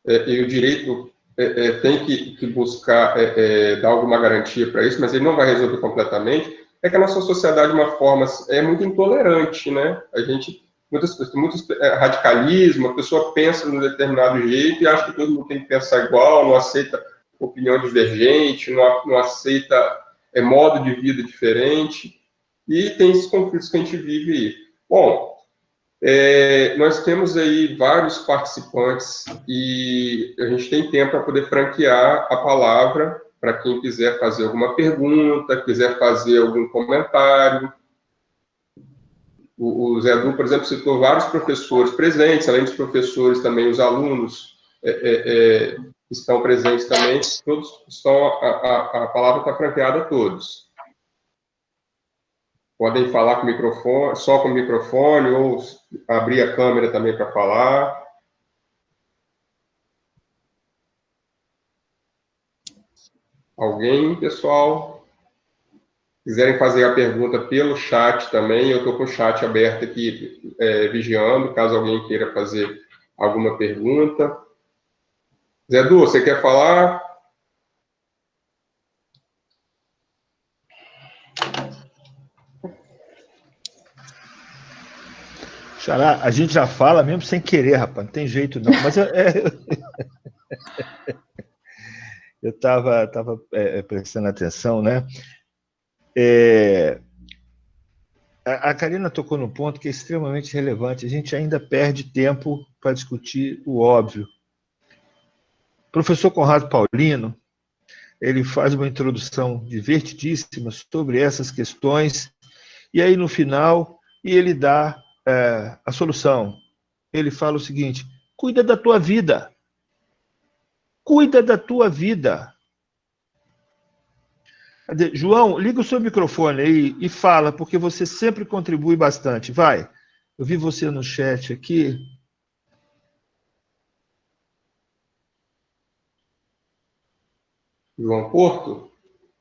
[SPEAKER 1] e o direito tem que buscar dar alguma garantia para isso, mas ele não vai resolver completamente, é que a nossa sociedade, de uma forma, é muito intolerante, né? A gente, muitos radicalismo, a pessoa pensa de um determinado jeito e acha que todo mundo tem que pensar igual, não aceita opinião divergente, não aceita modo de vida diferente, e tem esses conflitos que a gente vive aí. Bom, nós temos aí vários participantes e a gente tem tempo para poder franquear a palavra para quem quiser fazer alguma pergunta, quiser fazer algum comentário. O Zé Edu, por exemplo, citou vários professores presentes, além dos professores, também os alunos estão presentes também, todos estão, a palavra está franqueada a todos. Podem falar com o microfone, só com o microfone, ou abrir a câmera também para falar. Alguém, pessoal? Quiserem fazer a pergunta pelo chat também, eu estou com o chat aberto aqui, vigiando, caso alguém queira fazer alguma pergunta. Zé Du, você quer falar?
[SPEAKER 3] Xará, a gente já fala mesmo sem querer, rapaz, não tem jeito não. Mas eu estava prestando atenção, né? A Karina tocou num ponto que é extremamente relevante. A gente ainda perde tempo para discutir o óbvio. O professor Conrado Paulino, ele faz uma introdução divertidíssima sobre essas questões, e aí no final ele dá a solução. Ele fala o seguinte: cuida da tua vida. Cuida da tua vida. João, liga o seu microfone aí e fala, porque você sempre contribui bastante. Vai. Eu vi você no chat aqui.
[SPEAKER 1] João Porto?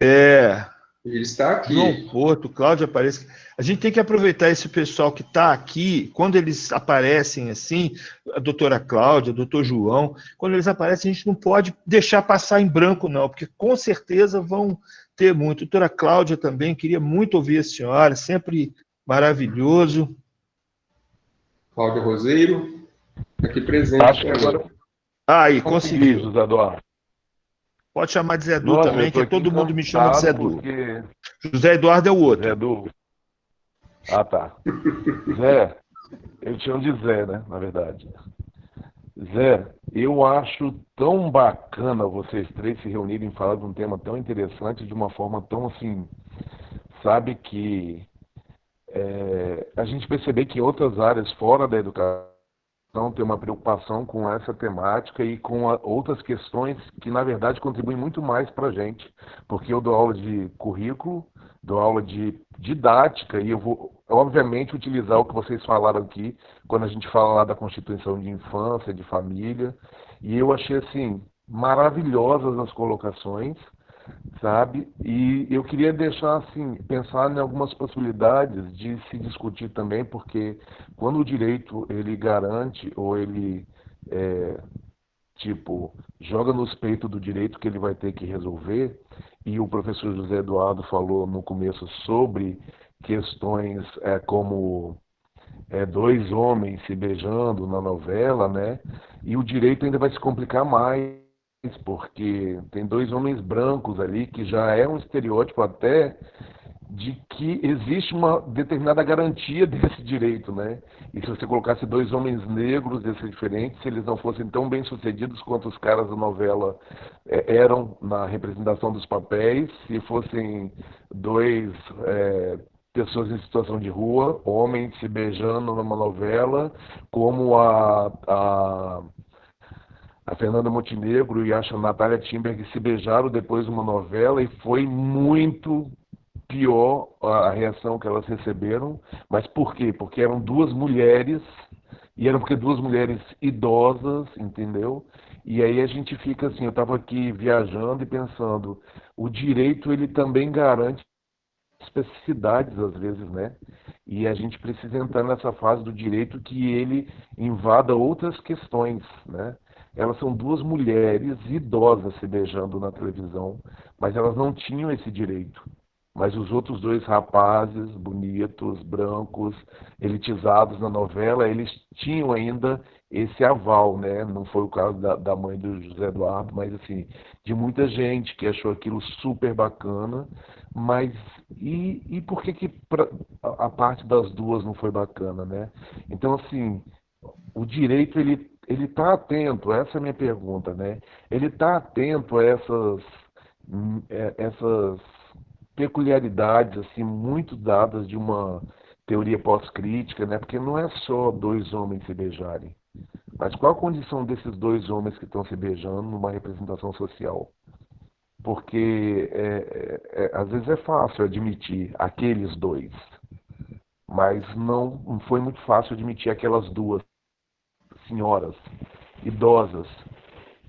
[SPEAKER 3] É.
[SPEAKER 1] Ele está aqui.
[SPEAKER 3] João Porto, Cláudio Aparece. A gente tem que aproveitar esse pessoal que está aqui, quando eles aparecem assim, a doutora Cláudia, o doutor João, quando eles aparecem, a gente não pode deixar passar em branco, não, porque com certeza vão ter muito. A doutora Cláudia também, queria muito ouvir a senhora, sempre maravilhoso.
[SPEAKER 1] Cláudia Roseiro, aqui presente.
[SPEAKER 4] Acho que agora...
[SPEAKER 3] Aí, conseguiu.
[SPEAKER 4] José Eduardo.
[SPEAKER 3] Pode chamar de Zé Du também, que todo mundo me chama de Zé Du.
[SPEAKER 4] Porque...
[SPEAKER 3] José Eduardo é o outro.
[SPEAKER 4] Zé Du. Ah, tá. Zé, eu te chamo de Zé, né, na verdade. Zé, eu acho tão bacana vocês três se reunirem e falar de um tema tão interessante, de uma forma tão assim, sabe, que a gente perceber que em outras áreas fora da educação tem uma preocupação com essa temática e com outras questões que, na verdade, contribuem muito mais para a gente, porque eu dou aula de currículo, dou aula de didática e eu vou, obviamente, utilizar o que vocês falaram aqui quando a gente fala lá da Constituição de Infância, de família, e eu achei, assim, maravilhosas as colocações, sabe? E eu queria deixar, assim, pensar em algumas possibilidades de se discutir também, porque quando o direito, ele garante, ou ele, joga nos peitos do direito que ele vai ter que resolver, e o professor José Eduardo falou no começo sobre questões como dois homens se beijando na novela, né? E o direito ainda vai se complicar mais, porque tem dois homens brancos ali, que já é um estereótipo até de que existe uma determinada garantia desse direito, né? E se você colocasse dois homens negros, ia ser diferente, se eles não fossem tão bem sucedidos quanto os caras da novela eram na representação dos papéis, se fossem dois pessoas em situação de rua, homens se beijando numa novela, como a Fernanda Montenegro e a Natália Timberg se beijaram depois de uma novela e foi muito pior a reação que elas receberam. Mas por quê? Porque eram duas mulheres, e eram porque duas mulheres idosas, entendeu? E aí a gente fica assim, eu estava aqui viajando e pensando, o direito ele também garante especificidades às vezes, né? E a gente precisa entrar nessa fase do direito que ele invada outras questões, né? Elas são duas mulheres idosas se beijando na televisão, mas elas não tinham esse direito. Mas os outros dois rapazes, bonitos, brancos, elitizados na novela, eles tinham ainda esse aval, né? Não foi o caso da mãe do José Eduardo, mas assim, de muita gente que achou aquilo super bacana, mas e por que a parte das duas não foi bacana, né? Então, assim, o direito, ele está atento, essa é a minha pergunta, né? Ele está atento a essas peculiaridades assim muito dadas de uma teoria pós-crítica, né? Porque não é só dois homens se beijarem, mas qual a condição desses dois homens que estão se beijando numa representação social? Porque às vezes é fácil admitir aqueles dois, mas não foi muito fácil admitir aquelas duas senhoras idosas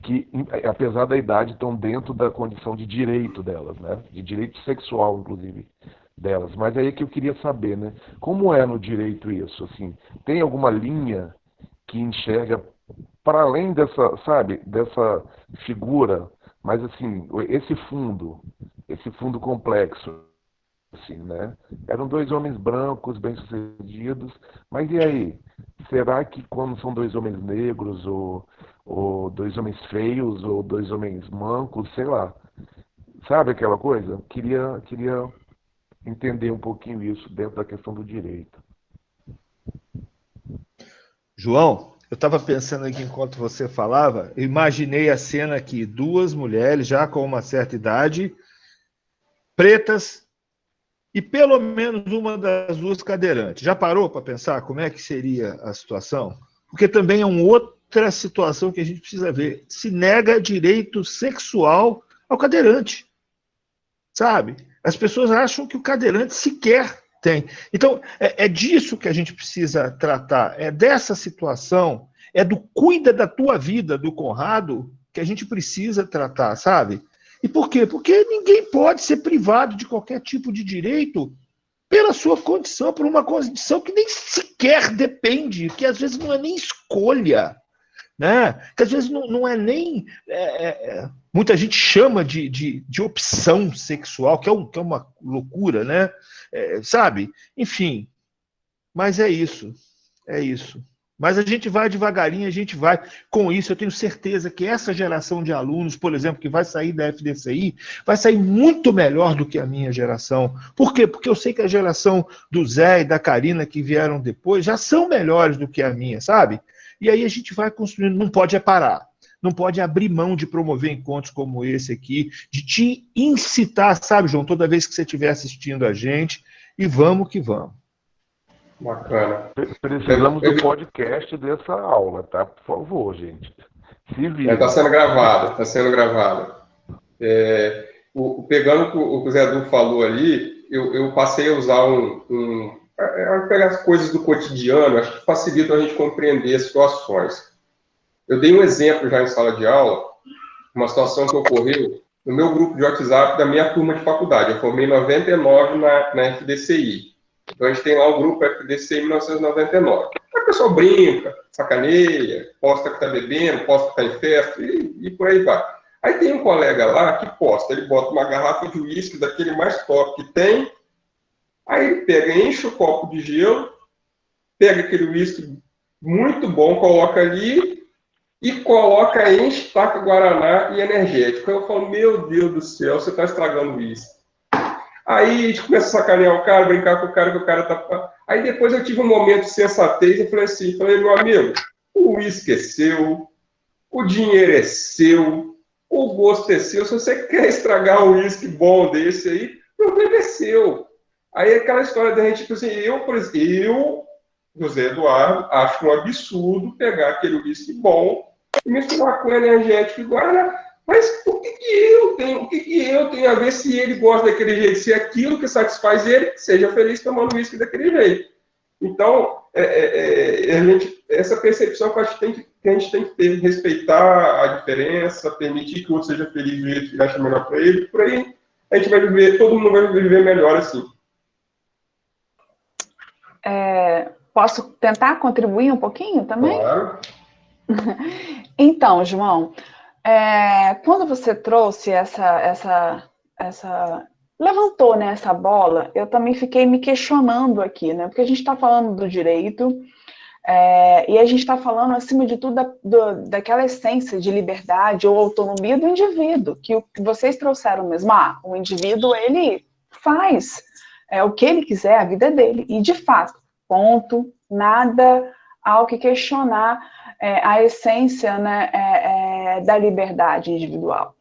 [SPEAKER 4] que, apesar da idade, estão dentro da condição de direito delas, né? De direito sexual, inclusive, delas. Mas aí é que eu queria saber, né? Como é no direito isso? Assim, tem alguma linha que enxerga para além dessa, sabe, dessa figura, mas assim, esse fundo complexo, assim, né? Eram dois homens brancos, bem-sucedidos, mas e aí? Será que quando são dois homens negros, ou dois homens feios, ou dois homens mancos, sei lá, sabe aquela coisa? Queria entender um pouquinho isso dentro da questão do direito.
[SPEAKER 3] João, eu estava pensando aqui enquanto você falava, eu imaginei a cena aqui, duas mulheres já com uma certa idade, pretas, e pelo menos uma das duas cadeirantes. Já parou para pensar como é que seria a situação? Porque também é uma outra situação que a gente precisa ver. Se nega direito sexual ao cadeirante, sabe? As pessoas acham que o cadeirante sequer tem. Então, é disso que a gente precisa tratar. É dessa situação, é do cuida da tua vida, do Conrado, que a gente precisa tratar, sabe? E por quê? Porque ninguém pode ser privado de qualquer tipo de direito pela sua condição, por uma condição que nem sequer depende, que às vezes não é nem escolha, né? Que às vezes não é nem... muita gente chama de opção sexual, que é uma loucura, né? Sabe? Enfim, mas é isso. Mas a gente vai devagarinho, a gente vai com isso. Eu tenho certeza que essa geração de alunos, por exemplo, que vai sair da FDCI, vai sair muito melhor do que a minha geração. Por quê? Porque eu sei que a geração do Zé e da Karina que vieram depois já são melhores do que a minha, sabe? E aí a gente vai construindo, não pode parar. Não pode abrir mão de promover encontros como esse aqui, de te incitar, sabe, João, toda vez que você estiver assistindo a gente, e vamos que vamos.
[SPEAKER 1] Bacana.
[SPEAKER 4] Precisamos do podcast dessa aula, tá? Por favor, gente. Se vira.
[SPEAKER 1] Está sendo gravado, está sendo gravado. Pegando o que o Zé Edu falou ali, eu passei a usar pegar as coisas do cotidiano, acho que facilita a gente compreender as situações. Eu dei um exemplo já em sala de aula, uma situação que ocorreu no meu grupo de WhatsApp da minha turma de faculdade. Eu formei em 99 na FDCI. Então, a gente tem lá o grupo FDCI 1999. Aí o pessoal brinca, sacaneia, posta que está bebendo, posta que está em festa, e por aí vai. Aí tem um colega lá que posta, ele bota uma garrafa de uísque daquele mais top que tem, aí ele pega, enche o copo de gelo, pega aquele uísque muito bom, coloca ali, e coloca, enche, taca guaraná e energético. Eu falo, meu Deus do céu, você está estragando isso. Aí a gente começa a sacanear o cara, brincar com o cara, que o cara tá... Aí depois eu tive um momento de sensatez e falei assim, meu amigo, o uísque é seu, o dinheiro é seu, o gosto é seu. Se você quer estragar um uísque bom desse aí, o problema é seu. Aí aquela história da gente, tipo assim, eu, José Eduardo, acho um absurdo pegar aquele uísque bom e misturar com energético e guaraná. Mas o que eu tenho a ver se ele gosta daquele jeito, se aquilo que satisfaz ele, seja feliz tomando uísque daquele jeito. Então, essa percepção que a gente tem que ter, respeitar a diferença, permitir que o outro seja feliz do jeito que acha melhor para ele, por aí a gente vai viver, todo mundo vai viver melhor assim.
[SPEAKER 2] Posso tentar contribuir um pouquinho também?
[SPEAKER 1] Claro.
[SPEAKER 2] Então, João, quando você trouxe levantou, né, essa bola, eu também fiquei me questionando aqui, né, porque a gente está falando do direito, e a gente está falando, acima de tudo, daquela essência de liberdade ou autonomia do indivíduo, que vocês trouxeram mesmo. O indivíduo, ele faz o que ele quiser, a vida é dele, e de fato, ponto, nada ao que questionar a essência, né, da liberdade individual.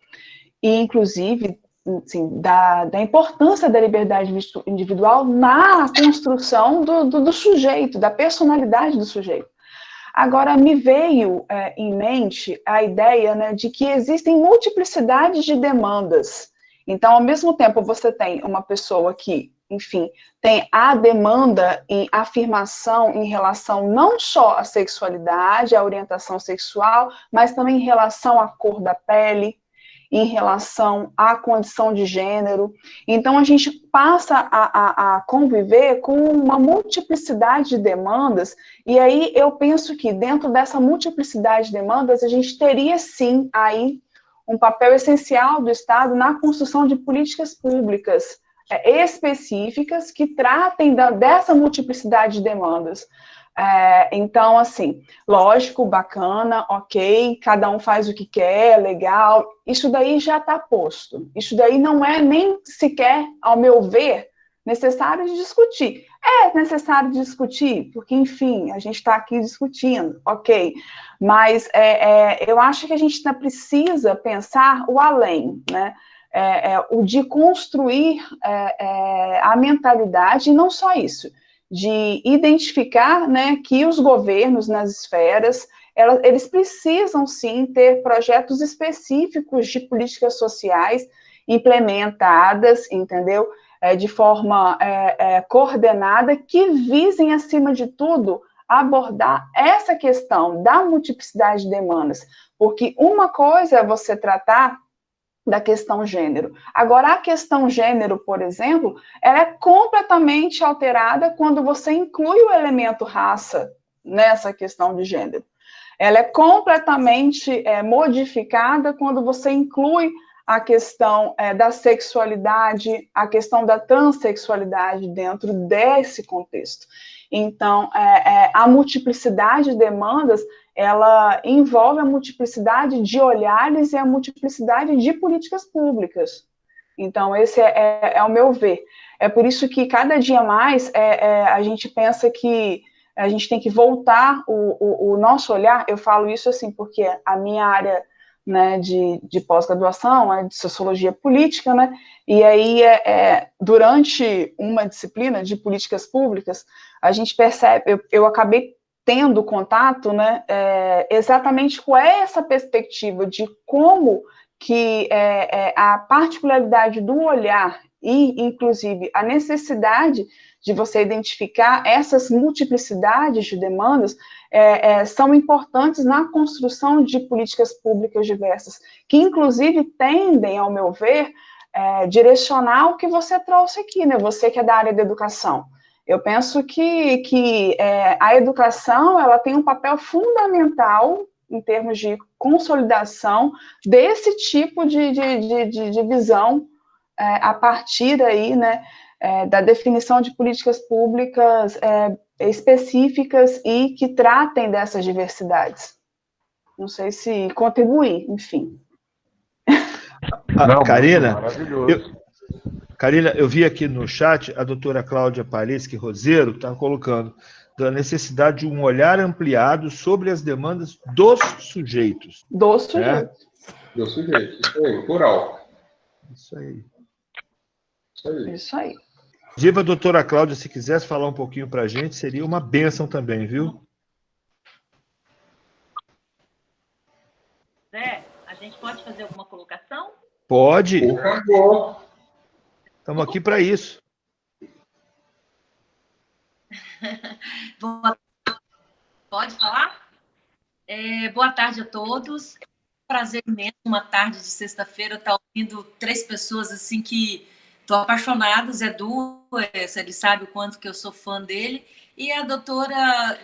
[SPEAKER 2] E, inclusive, assim, da importância da liberdade individual na construção do sujeito, da personalidade do sujeito. Agora, me veio em mente a ideia, né, de que existem multiplicidades de demandas. Então, ao mesmo tempo, você tem uma pessoa que enfim, tem a demanda em afirmação em relação não só à sexualidade, à orientação sexual, mas também em relação à cor da pele, em relação à condição de gênero. Então, a gente passa a conviver com uma multiplicidade de demandas, e aí eu penso que dentro dessa multiplicidade de demandas, a gente teria sim aí um papel essencial do Estado na construção de políticas públicas específicas que tratem dessa multiplicidade de demandas. Então, assim, lógico, bacana, ok, cada um faz o que quer, legal, isso daí já está posto. Isso daí não é nem sequer, ao meu ver, necessário de discutir. É necessário discutir, porque, enfim, a gente está aqui discutindo, ok, mas eu acho que a gente ainda precisa pensar o além, né? O de construir a mentalidade, e não só isso, de identificar, né, que os governos nas esferas, eles precisam sim ter projetos específicos de políticas sociais implementadas, entendeu? De forma coordenada, que visem, acima de tudo, abordar essa questão da multiplicidade de demandas, porque uma coisa é você tratar da questão gênero. Agora, a questão gênero, por exemplo, ela é completamente alterada quando você inclui o elemento raça nessa questão de gênero. Ela é completamente modificada quando você inclui a questão da sexualidade, a questão da transexualidade dentro desse contexto. Então, a multiplicidade de demandas, ela envolve a multiplicidade de olhares e a multiplicidade de políticas públicas. Então, esse é o meu ver. É por isso que, cada dia mais, a gente pensa que a gente tem que voltar o nosso olhar. Eu falo isso assim, porque a minha área, né, de pós-graduação é de sociologia política, né, e aí, durante uma disciplina de políticas públicas, a gente percebe, eu acabei tendo contato, né, exatamente com essa perspectiva de como que a particularidade do olhar e, inclusive, a necessidade de você identificar essas multiplicidades de demandas são importantes na construção de políticas públicas diversas, que, inclusive, tendem, ao meu ver, direcionar o que você trouxe aqui, né? Você que é da área da educação. Eu penso que a educação, ela tem um papel fundamental em termos de consolidação desse tipo de visão a partir aí, né, da definição de políticas públicas específicas e que tratem dessas diversidades. Não sei se contribuir, enfim.
[SPEAKER 3] Karina, Karina, eu vi aqui no chat a doutora Cláudia Parischi Roseiro está colocando da necessidade de um olhar ampliado sobre as demandas dos sujeitos.
[SPEAKER 2] Dos sujeitos.
[SPEAKER 1] Dos sujeitos, isso aí, plural.
[SPEAKER 3] Isso aí.
[SPEAKER 2] Isso aí.
[SPEAKER 3] Diva, doutora Cláudia, se quisesse falar um pouquinho para a gente, seria uma bênção também, viu?
[SPEAKER 5] Zé, a gente pode fazer alguma colocação?
[SPEAKER 3] Pode.
[SPEAKER 1] Por favor.
[SPEAKER 3] Estamos aqui para isso.
[SPEAKER 5] Pode falar? Boa tarde a todos. Prazer imenso, uma tarde de sexta-feira, estar ouvindo 3 pessoas assim que estou apaixonada. Zé Du, ele sabe o quanto que eu sou fã dele. E a doutora,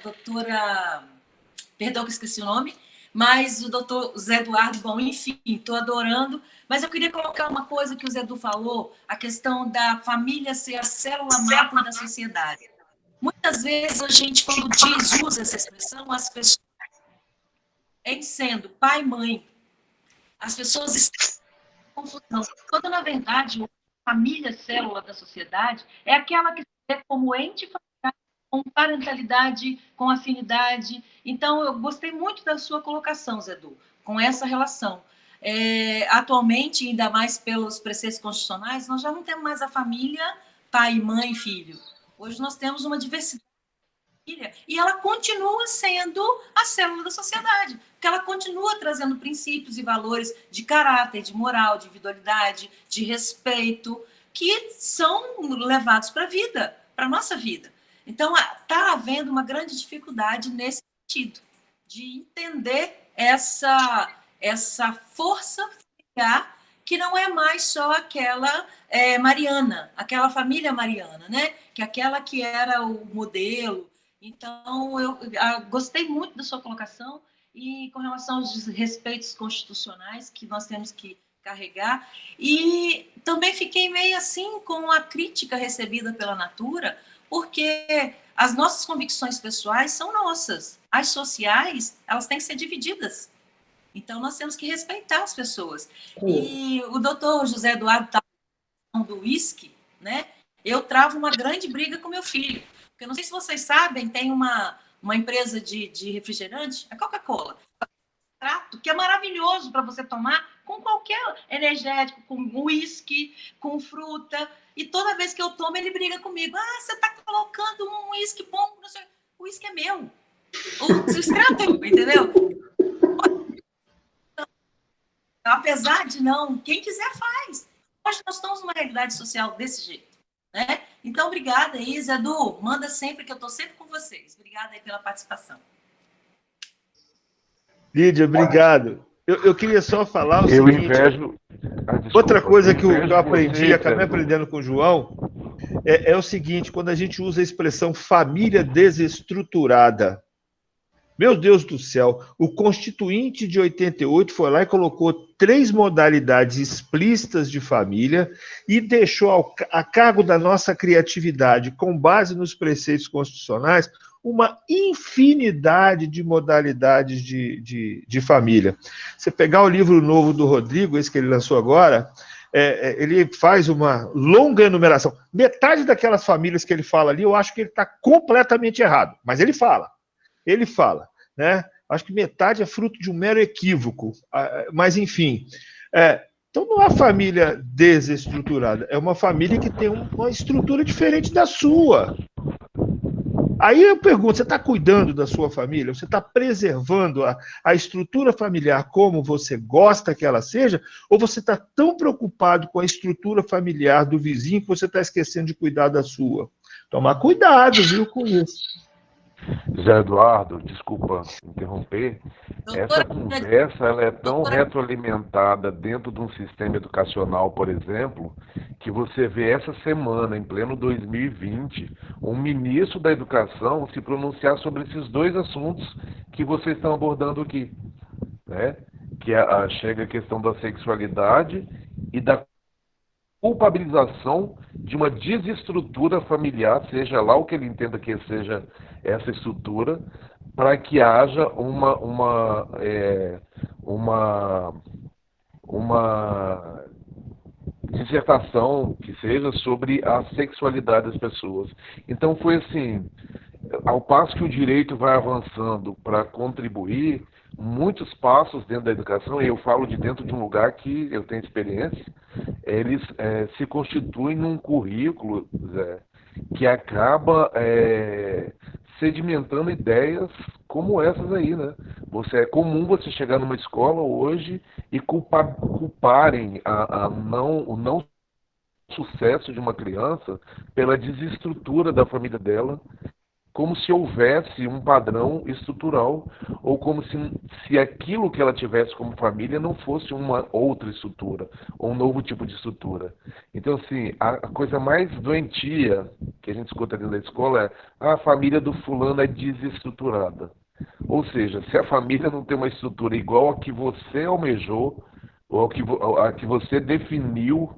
[SPEAKER 5] perdão que esqueci o nome, mas o doutor Zé Eduardo, bom, enfim, estou adorando. Mas eu queria colocar uma coisa que o Zé Du falou, a questão da família ser a célula máter da sociedade. Muitas vezes a gente, quando usa essa expressão, as pessoas, em sendo pai e mãe, as pessoas estão em confusão. Quando, na verdade, a família célula da sociedade é aquela que se vê como ente familiar, com parentalidade, com afinidade. Então, eu gostei muito da sua colocação, Zé Du, com essa relação. Atualmente, ainda mais pelos preceitos constitucionais, nós já não temos mais a família pai, mãe, filho. Hoje nós temos uma diversidade de família e ela continua sendo a célula da sociedade, porque ela continua trazendo princípios e valores de caráter, de moral, de individualidade, de respeito, que são levados para a vida, para a nossa vida. Então, está havendo uma grande dificuldade nesse sentido, de entender essa força familiar que não é mais só aquela Mariana, aquela família Mariana, né? Que aquela que era o modelo. Então, eu gostei muito da sua colocação e com relação aos respeitos constitucionais que nós temos que carregar. E também fiquei meio assim com a crítica recebida pela Natura, porque as nossas convicções pessoais são nossas. As sociais, elas têm que ser divididas. Então, nós temos que respeitar as pessoas. E o doutor José Eduardo está falando do uísque, né? Eu travo uma grande briga com meu filho. Porque eu não sei se vocês sabem, tem uma empresa de refrigerante, a Coca-Cola, que é maravilhoso para você tomar com qualquer energético, com uísque, com fruta. E toda vez que eu tomo, ele briga comigo. Ah, você está colocando um uísque bom. O uísque é meu. O extrato é meu, entendeu? Apesar de não, quem quiser faz. Hoje nós estamos numa realidade social desse jeito, né? Então, obrigada aí, Zé Du. Manda sempre, que eu estou sempre com vocês. Obrigada aí pela participação.
[SPEAKER 3] Lídia, obrigado. Eu queria só falar o
[SPEAKER 4] Eu
[SPEAKER 3] seguinte.
[SPEAKER 4] invejo.
[SPEAKER 3] Outra coisa que eu
[SPEAKER 4] invejo
[SPEAKER 3] aprendi,
[SPEAKER 4] você,
[SPEAKER 3] acabei
[SPEAKER 4] Pedro.
[SPEAKER 3] aprendendo com o João, é o seguinte: quando a gente usa a expressão família desestruturada, meu Deus do céu, o Constituinte de 88 foi lá e colocou 3 modalidades explícitas de família e deixou a cargo da nossa criatividade, com base nos preceitos constitucionais, uma infinidade de modalidades de família. Você pegar o livro novo do Rodrigo, esse que ele lançou agora, ele faz uma longa enumeração. Metade daquelas famílias que ele fala ali, eu acho que ele está completamente errado, mas ele fala, né? Acho que metade é fruto de um mero equívoco, mas enfim. Então não é família desestruturada, é uma família que tem uma estrutura diferente da sua. Aí eu pergunto, você está cuidando da sua família? Você está preservando a estrutura familiar como você gosta que ela seja? Ou você está tão preocupado com a estrutura familiar do vizinho que você está esquecendo de cuidar da sua? Tomar cuidado, viu, com isso.
[SPEAKER 4] Zé Eduardo, desculpa interromper, essa conversa ela é tão retroalimentada dentro de um sistema educacional, por exemplo, que você vê essa semana, em pleno 2020, um ministro da Educação se pronunciar sobre esses 2 assuntos que vocês estão abordando aqui, né? Que chega a questão da sexualidade e da culpabilização de uma desestrutura familiar, seja lá o que ele entenda que seja essa estrutura, para que haja uma dissertação que seja sobre a sexualidade das pessoas. Então foi assim, ao passo que o direito vai avançando para contribuir, muitos passos dentro da educação, e eu falo de dentro de um lugar que eu tenho experiência, eles se constituem num currículo, Zé, que acaba sedimentando ideias como essas aí, né? É comum você chegar numa escola hoje e culparem o não sucesso de uma criança pela desestrutura da família dela, como se houvesse um padrão estrutural, ou como se aquilo que ela tivesse como família não fosse uma outra estrutura, ou um novo tipo de estrutura. Então, assim, a coisa mais doentia que a gente escuta dentro da escola é a família do fulano é desestruturada. Ou seja, se a família não tem uma estrutura igual a que você almejou, ou a que você definiu,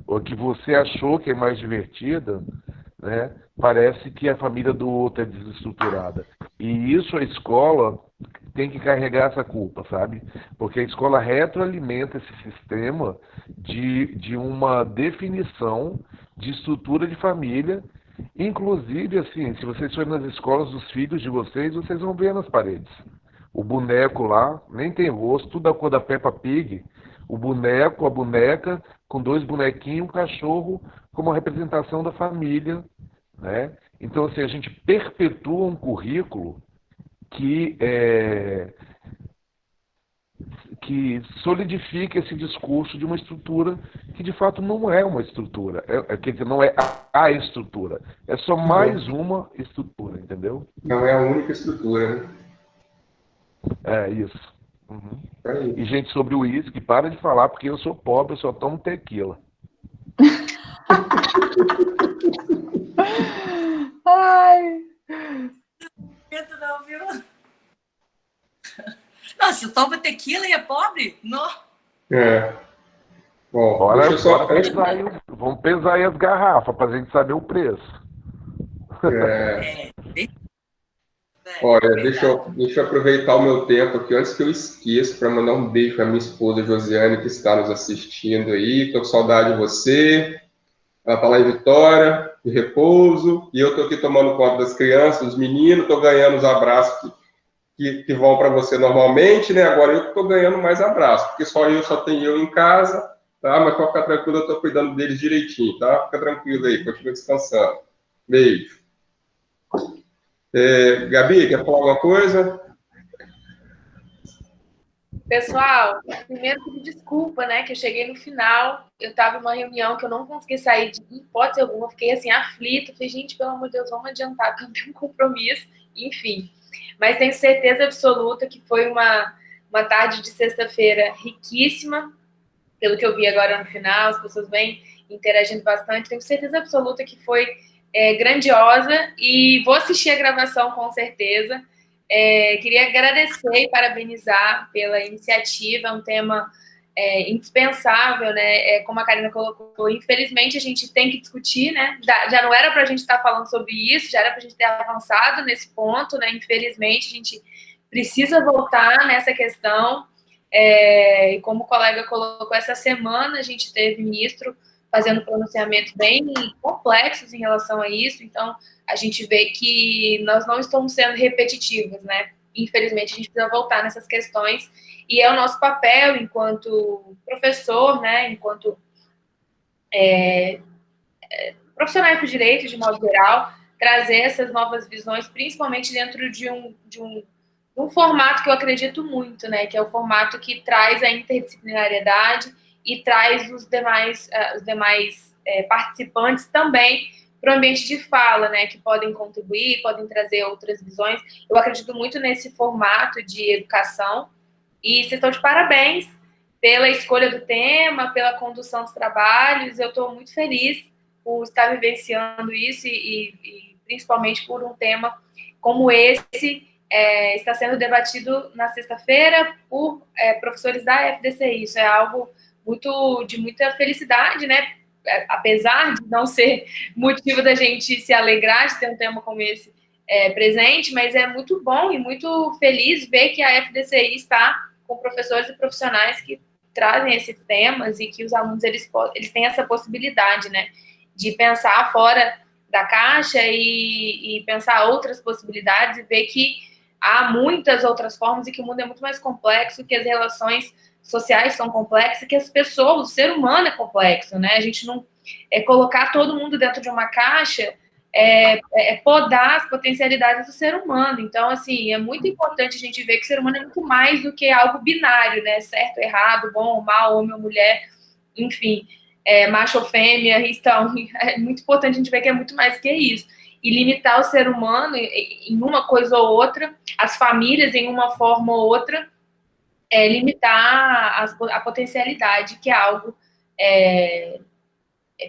[SPEAKER 4] ou a que você achou que é mais divertida, né? Parece que a família do outro é desestruturada. E isso a escola tem que carregar essa culpa, sabe? Porque a escola retroalimenta esse sistema de uma definição de estrutura de família. Inclusive, assim, se vocês forem nas escolas dos filhos de vocês vão ver nas paredes. O boneco lá nem tem rosto, tudo da cor da Peppa Pig. O boneco, a boneca, com 2 bonequinhos, um cachorro, como uma representação da família, né? Então, assim, a gente perpetua um currículo que que solidifique esse discurso de uma estrutura que de fato não é uma estrutura, quer dizer, não é a estrutura, é só mais uma estrutura, entendeu?
[SPEAKER 1] Não é a única estrutura, né?
[SPEAKER 4] É isso. Uhum.
[SPEAKER 1] É isso.
[SPEAKER 4] E gente, sobre o uísque, para de falar porque eu sou pobre, eu só tomo tequila.
[SPEAKER 2] Ai,
[SPEAKER 5] Não, viu? Nossa, toma tequila e é pobre? Não.
[SPEAKER 1] É. Bom,
[SPEAKER 4] Bora,
[SPEAKER 1] deixa eu só.
[SPEAKER 4] bora pesar aí, vamos pesar aí as garrafas para a gente saber o preço.
[SPEAKER 1] É,
[SPEAKER 5] É,
[SPEAKER 1] olha,
[SPEAKER 5] verdade.
[SPEAKER 1] deixa eu aproveitar o meu tempo aqui, antes que eu esqueça, para mandar um beijo para minha esposa Josiane, que está nos assistindo aí. Estou com saudade de você. Ela está lá em Vitória, de repouso, e eu estou aqui tomando conta das crianças, dos meninos, estou ganhando os abraços que vão para você normalmente, né? Agora eu estou ganhando mais abraços, porque só tenho eu em casa, tá? Mas para ficar tranquilo, eu estou cuidando deles direitinho, tá? Fica tranquilo aí, continua descansando. Beijo. Gabi, quer falar alguma coisa?
[SPEAKER 6] Pessoal, primeiro pedir desculpa, né, que eu cheguei no final, eu estava em uma reunião que eu não consegui sair de hipótese alguma, fiquei assim, aflita, falei, gente, pelo amor de Deus, vamos adiantar, que eu tenho um compromisso, enfim. Mas tenho certeza absoluta que foi uma tarde de sexta-feira riquíssima, pelo que eu vi agora no final, as pessoas vêm interagindo bastante, tenho certeza absoluta que foi grandiosa, e vou assistir a gravação com certeza. Queria agradecer e parabenizar pela iniciativa, é um tema indispensável, né? Como a Karina colocou, infelizmente a gente tem que discutir, né? Já não era para a gente estar falando sobre isso, já era para a gente ter avançado nesse ponto, né? Infelizmente a gente precisa voltar nessa questão. E como o colega colocou, essa semana a gente teve ministro fazendo pronunciamentos bem complexos em relação a isso, então a gente vê que nós não estamos sendo repetitivos, né? Infelizmente, a gente precisa voltar nessas questões, e é o nosso papel enquanto professor, né? Enquanto profissionais do direito, de modo geral, trazer essas novas visões, principalmente dentro de um formato que eu acredito muito, né? Que é o formato que traz a interdisciplinariedade e traz os demais participantes também para o ambiente de fala, né? Que podem contribuir, podem trazer outras visões. Eu acredito muito nesse formato de educação, e vocês estão de parabéns pela escolha do tema, pela condução dos trabalhos. Eu estou muito feliz por estar vivenciando isso e principalmente por um tema como esse está sendo debatido na sexta-feira por professores da FDCI. Isso é algo de muita felicidade, né? Apesar de não ser motivo da gente se alegrar de ter um tema como esse presente, mas é muito bom e muito feliz ver que a FDCI está com professores e profissionais que trazem esses temas e que os alunos eles têm essa possibilidade, né, de pensar fora da caixa e pensar outras possibilidades e ver que há muitas outras formas e que o mundo é muito mais complexo, que as relações sociais são complexas, que as pessoas, o ser humano é complexo, né? A gente não colocar todo mundo dentro de uma caixa podar as potencialidades do ser humano. Então, assim, é muito importante a gente ver que o ser humano é muito mais do que algo binário, né? Certo, errado, bom ou mal, homem ou mulher, enfim, macho ou fêmea. Então, é muito importante a gente ver que é muito mais que isso. E limitar o ser humano em uma coisa ou outra, as famílias em uma forma ou outra, limitar a potencialidade, que é algo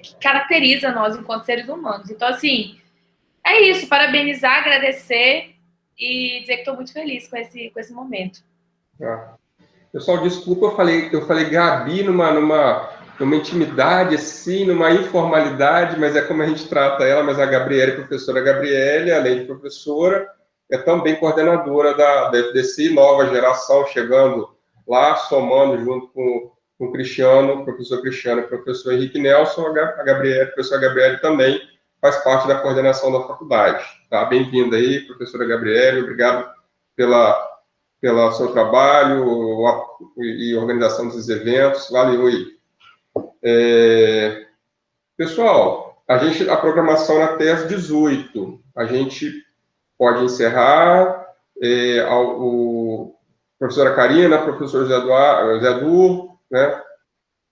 [SPEAKER 6] que caracteriza nós enquanto seres humanos. Então, assim, é isso, parabenizar, agradecer e dizer que estou muito feliz com esse momento.
[SPEAKER 1] Pessoal, desculpa, eu falei Gabi numa intimidade, assim, numa informalidade, mas é como a gente trata ela, mas a Gabriele, professora Gabriele, além de professora, é também coordenadora da FDC, nova geração, chegando lá, somando junto com o Cristiano, o professor Cristiano e o professor Henrique Nelson, a Gabriele, a professora Gabriele também faz parte da coordenação da faculdade. Tá? Bem-vinda aí, professora Gabriele, obrigado pelo seu trabalho e organização desses eventos. Valeu aí. Pessoal, a programação é até às 18. A gente pode encerrar. Professora Karina, professor Zé Edu, né?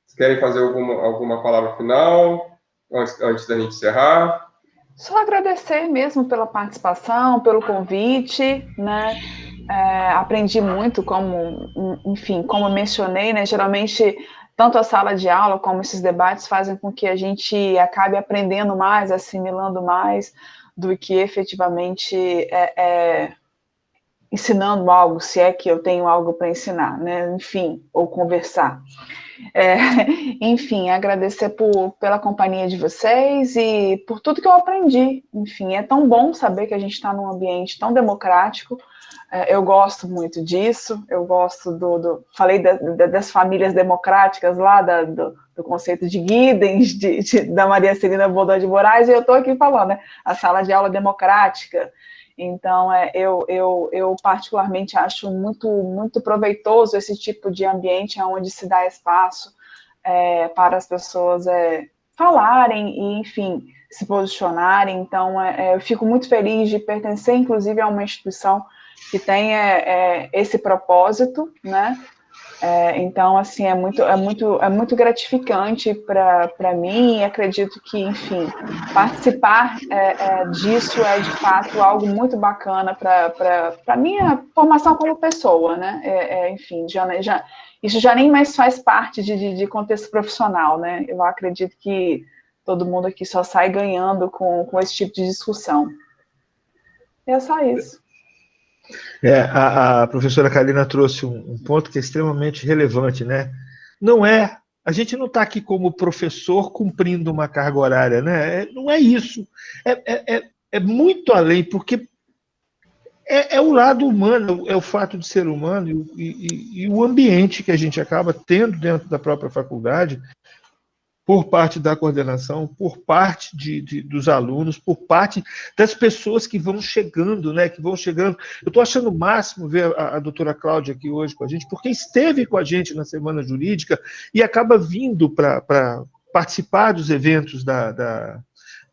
[SPEAKER 1] Vocês querem fazer alguma palavra final, antes da gente encerrar?
[SPEAKER 2] Só agradecer mesmo pela participação, pelo convite, né? Aprendi muito, enfim, como eu mencionei, né? Geralmente, tanto a sala de aula como esses debates fazem com que a gente acabe aprendendo mais, assimilando mais, do que efetivamente ensinando algo, se é que eu tenho algo para ensinar, né? Enfim, ou conversar. Enfim, agradecer pela companhia de vocês e por tudo que eu aprendi. Enfim, é tão bom saber que a gente está num ambiente tão democrático. Eu gosto muito disso. Eu gosto falei das famílias democráticas lá, do conceito de Giddens, da Maria Celina Boldon de Moraes, e eu estou aqui falando, né? A sala de aula democrática. Então, eu particularmente acho muito, muito proveitoso esse tipo de ambiente onde se dá espaço para as pessoas falarem e, enfim, se posicionarem. Então, eu fico muito feliz de pertencer, inclusive, a uma instituição que tem esse propósito, né? Então, assim, é muito gratificante para mim, e acredito que, enfim, participar disso é, de fato, algo muito bacana para a minha formação como pessoa, né? Enfim, isso já nem mais faz parte de contexto profissional, né? Eu acredito que todo mundo aqui só sai ganhando com esse tipo de discussão. É só isso.
[SPEAKER 3] A professora Karina trouxe um ponto que é extremamente relevante, né? A gente não está aqui como professor cumprindo uma carga horária, né? Não é isso. É muito além, porque é o lado humano, é o fato de ser humano e o ambiente que a gente acaba tendo dentro da própria faculdade, por parte da coordenação, por parte dos alunos, por parte das pessoas que vão chegando, né? Que vão chegando. Eu estou achando o máximo ver a doutora Cláudia aqui hoje com a gente, porque esteve com a gente na Semana Jurídica e acaba vindo para participar dos eventos da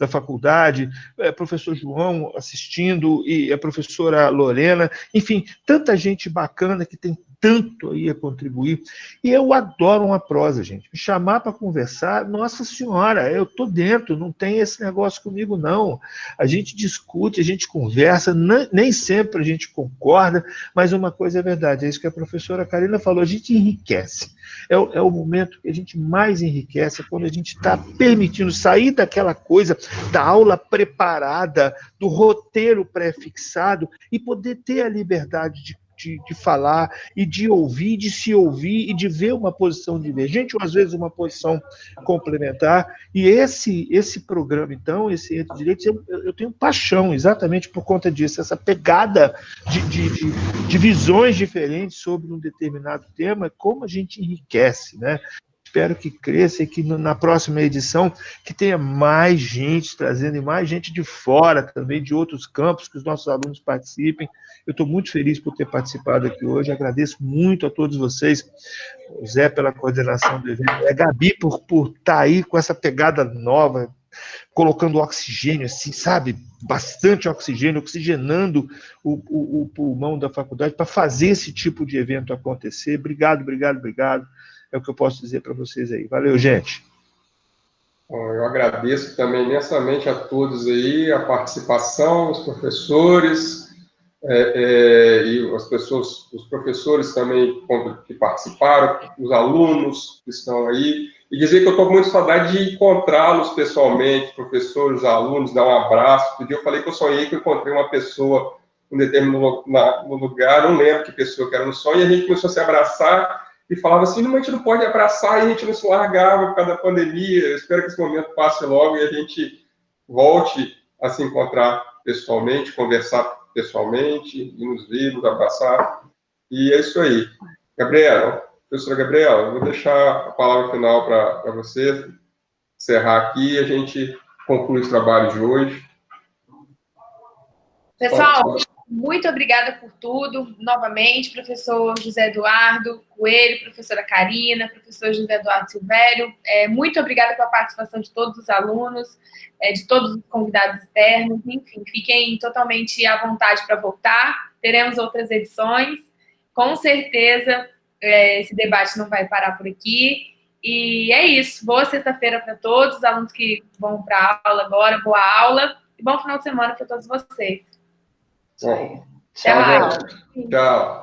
[SPEAKER 3] faculdade, professor João assistindo, e a professora Lorena, enfim, tanta gente bacana que tem tanto aí a contribuir. E eu adoro uma prosa, gente. Me chamar para conversar, nossa senhora, eu estou dentro, não tem esse negócio comigo, não. A gente discute, a gente conversa, nem sempre a gente concorda, mas uma coisa é verdade, é isso que a professora Karina falou, a gente enriquece. É o momento que a gente mais enriquece, é quando a gente está permitindo sair daquela coisa da aula preparada, do roteiro pré-fixado, e poder ter a liberdade de falar, e de ouvir, de se ouvir, e de ver uma posição divergente, ou às vezes uma posição complementar. E esse programa, então, esse Entre Direitos, eu tenho paixão exatamente por conta disso, essa pegada de visões diferentes sobre um determinado tema, como a gente enriquece, né? Espero que cresça e que na próxima edição que tenha mais gente trazendo, e mais gente de fora também, de outros campos, que os nossos alunos participem. Eu estou muito feliz por ter participado aqui hoje, agradeço muito a todos vocês, o Zé pela coordenação do evento, a Gabi por estar aí com essa pegada nova, colocando oxigênio, assim, sabe? Bastante oxigênio, oxigenando o pulmão da faculdade para fazer esse tipo de evento acontecer. Obrigado, obrigado, obrigado. É o que eu posso dizer para vocês aí. Valeu, gente.
[SPEAKER 1] Bom, eu agradeço também imensamente a todos aí, a participação, os professores, e as pessoas, os professores também que participaram, os alunos que estão aí, e dizer que eu estou com muita saudade de encontrá-los pessoalmente, professores, alunos, dar um abraço. Outro dia eu falei que eu sonhei que eu encontrei uma pessoa em determinado lugar, não lembro que pessoa que era no sonho, e a gente começou a se abraçar, e falava assim, não, a gente não pode abraçar, e a gente não se largava por causa da pandemia. Eu espero que esse momento passe logo e a gente volte a se encontrar pessoalmente, conversar pessoalmente, e nos ver, nos abraçar. E é isso aí. Gabriela, professora Gabriela, eu vou deixar a palavra final para você encerrar aqui e a gente conclui os trabalhos de hoje.
[SPEAKER 6] Pessoal, muito obrigada por tudo. Novamente, professor José Eduardo Coelho, professora Karina, professor José Eduardo Silvério. Muito obrigada pela participação de todos os alunos, de todos os convidados externos. Enfim, fiquem totalmente à vontade para voltar. Teremos outras edições. com certeza esse debate não vai parar por aqui. E é isso. Boa sexta-feira para todos, os alunos que vão para a aula agora, boa aula. E bom final de semana para todos vocês.
[SPEAKER 1] Bom,
[SPEAKER 2] Tchau.
[SPEAKER 1] tchau.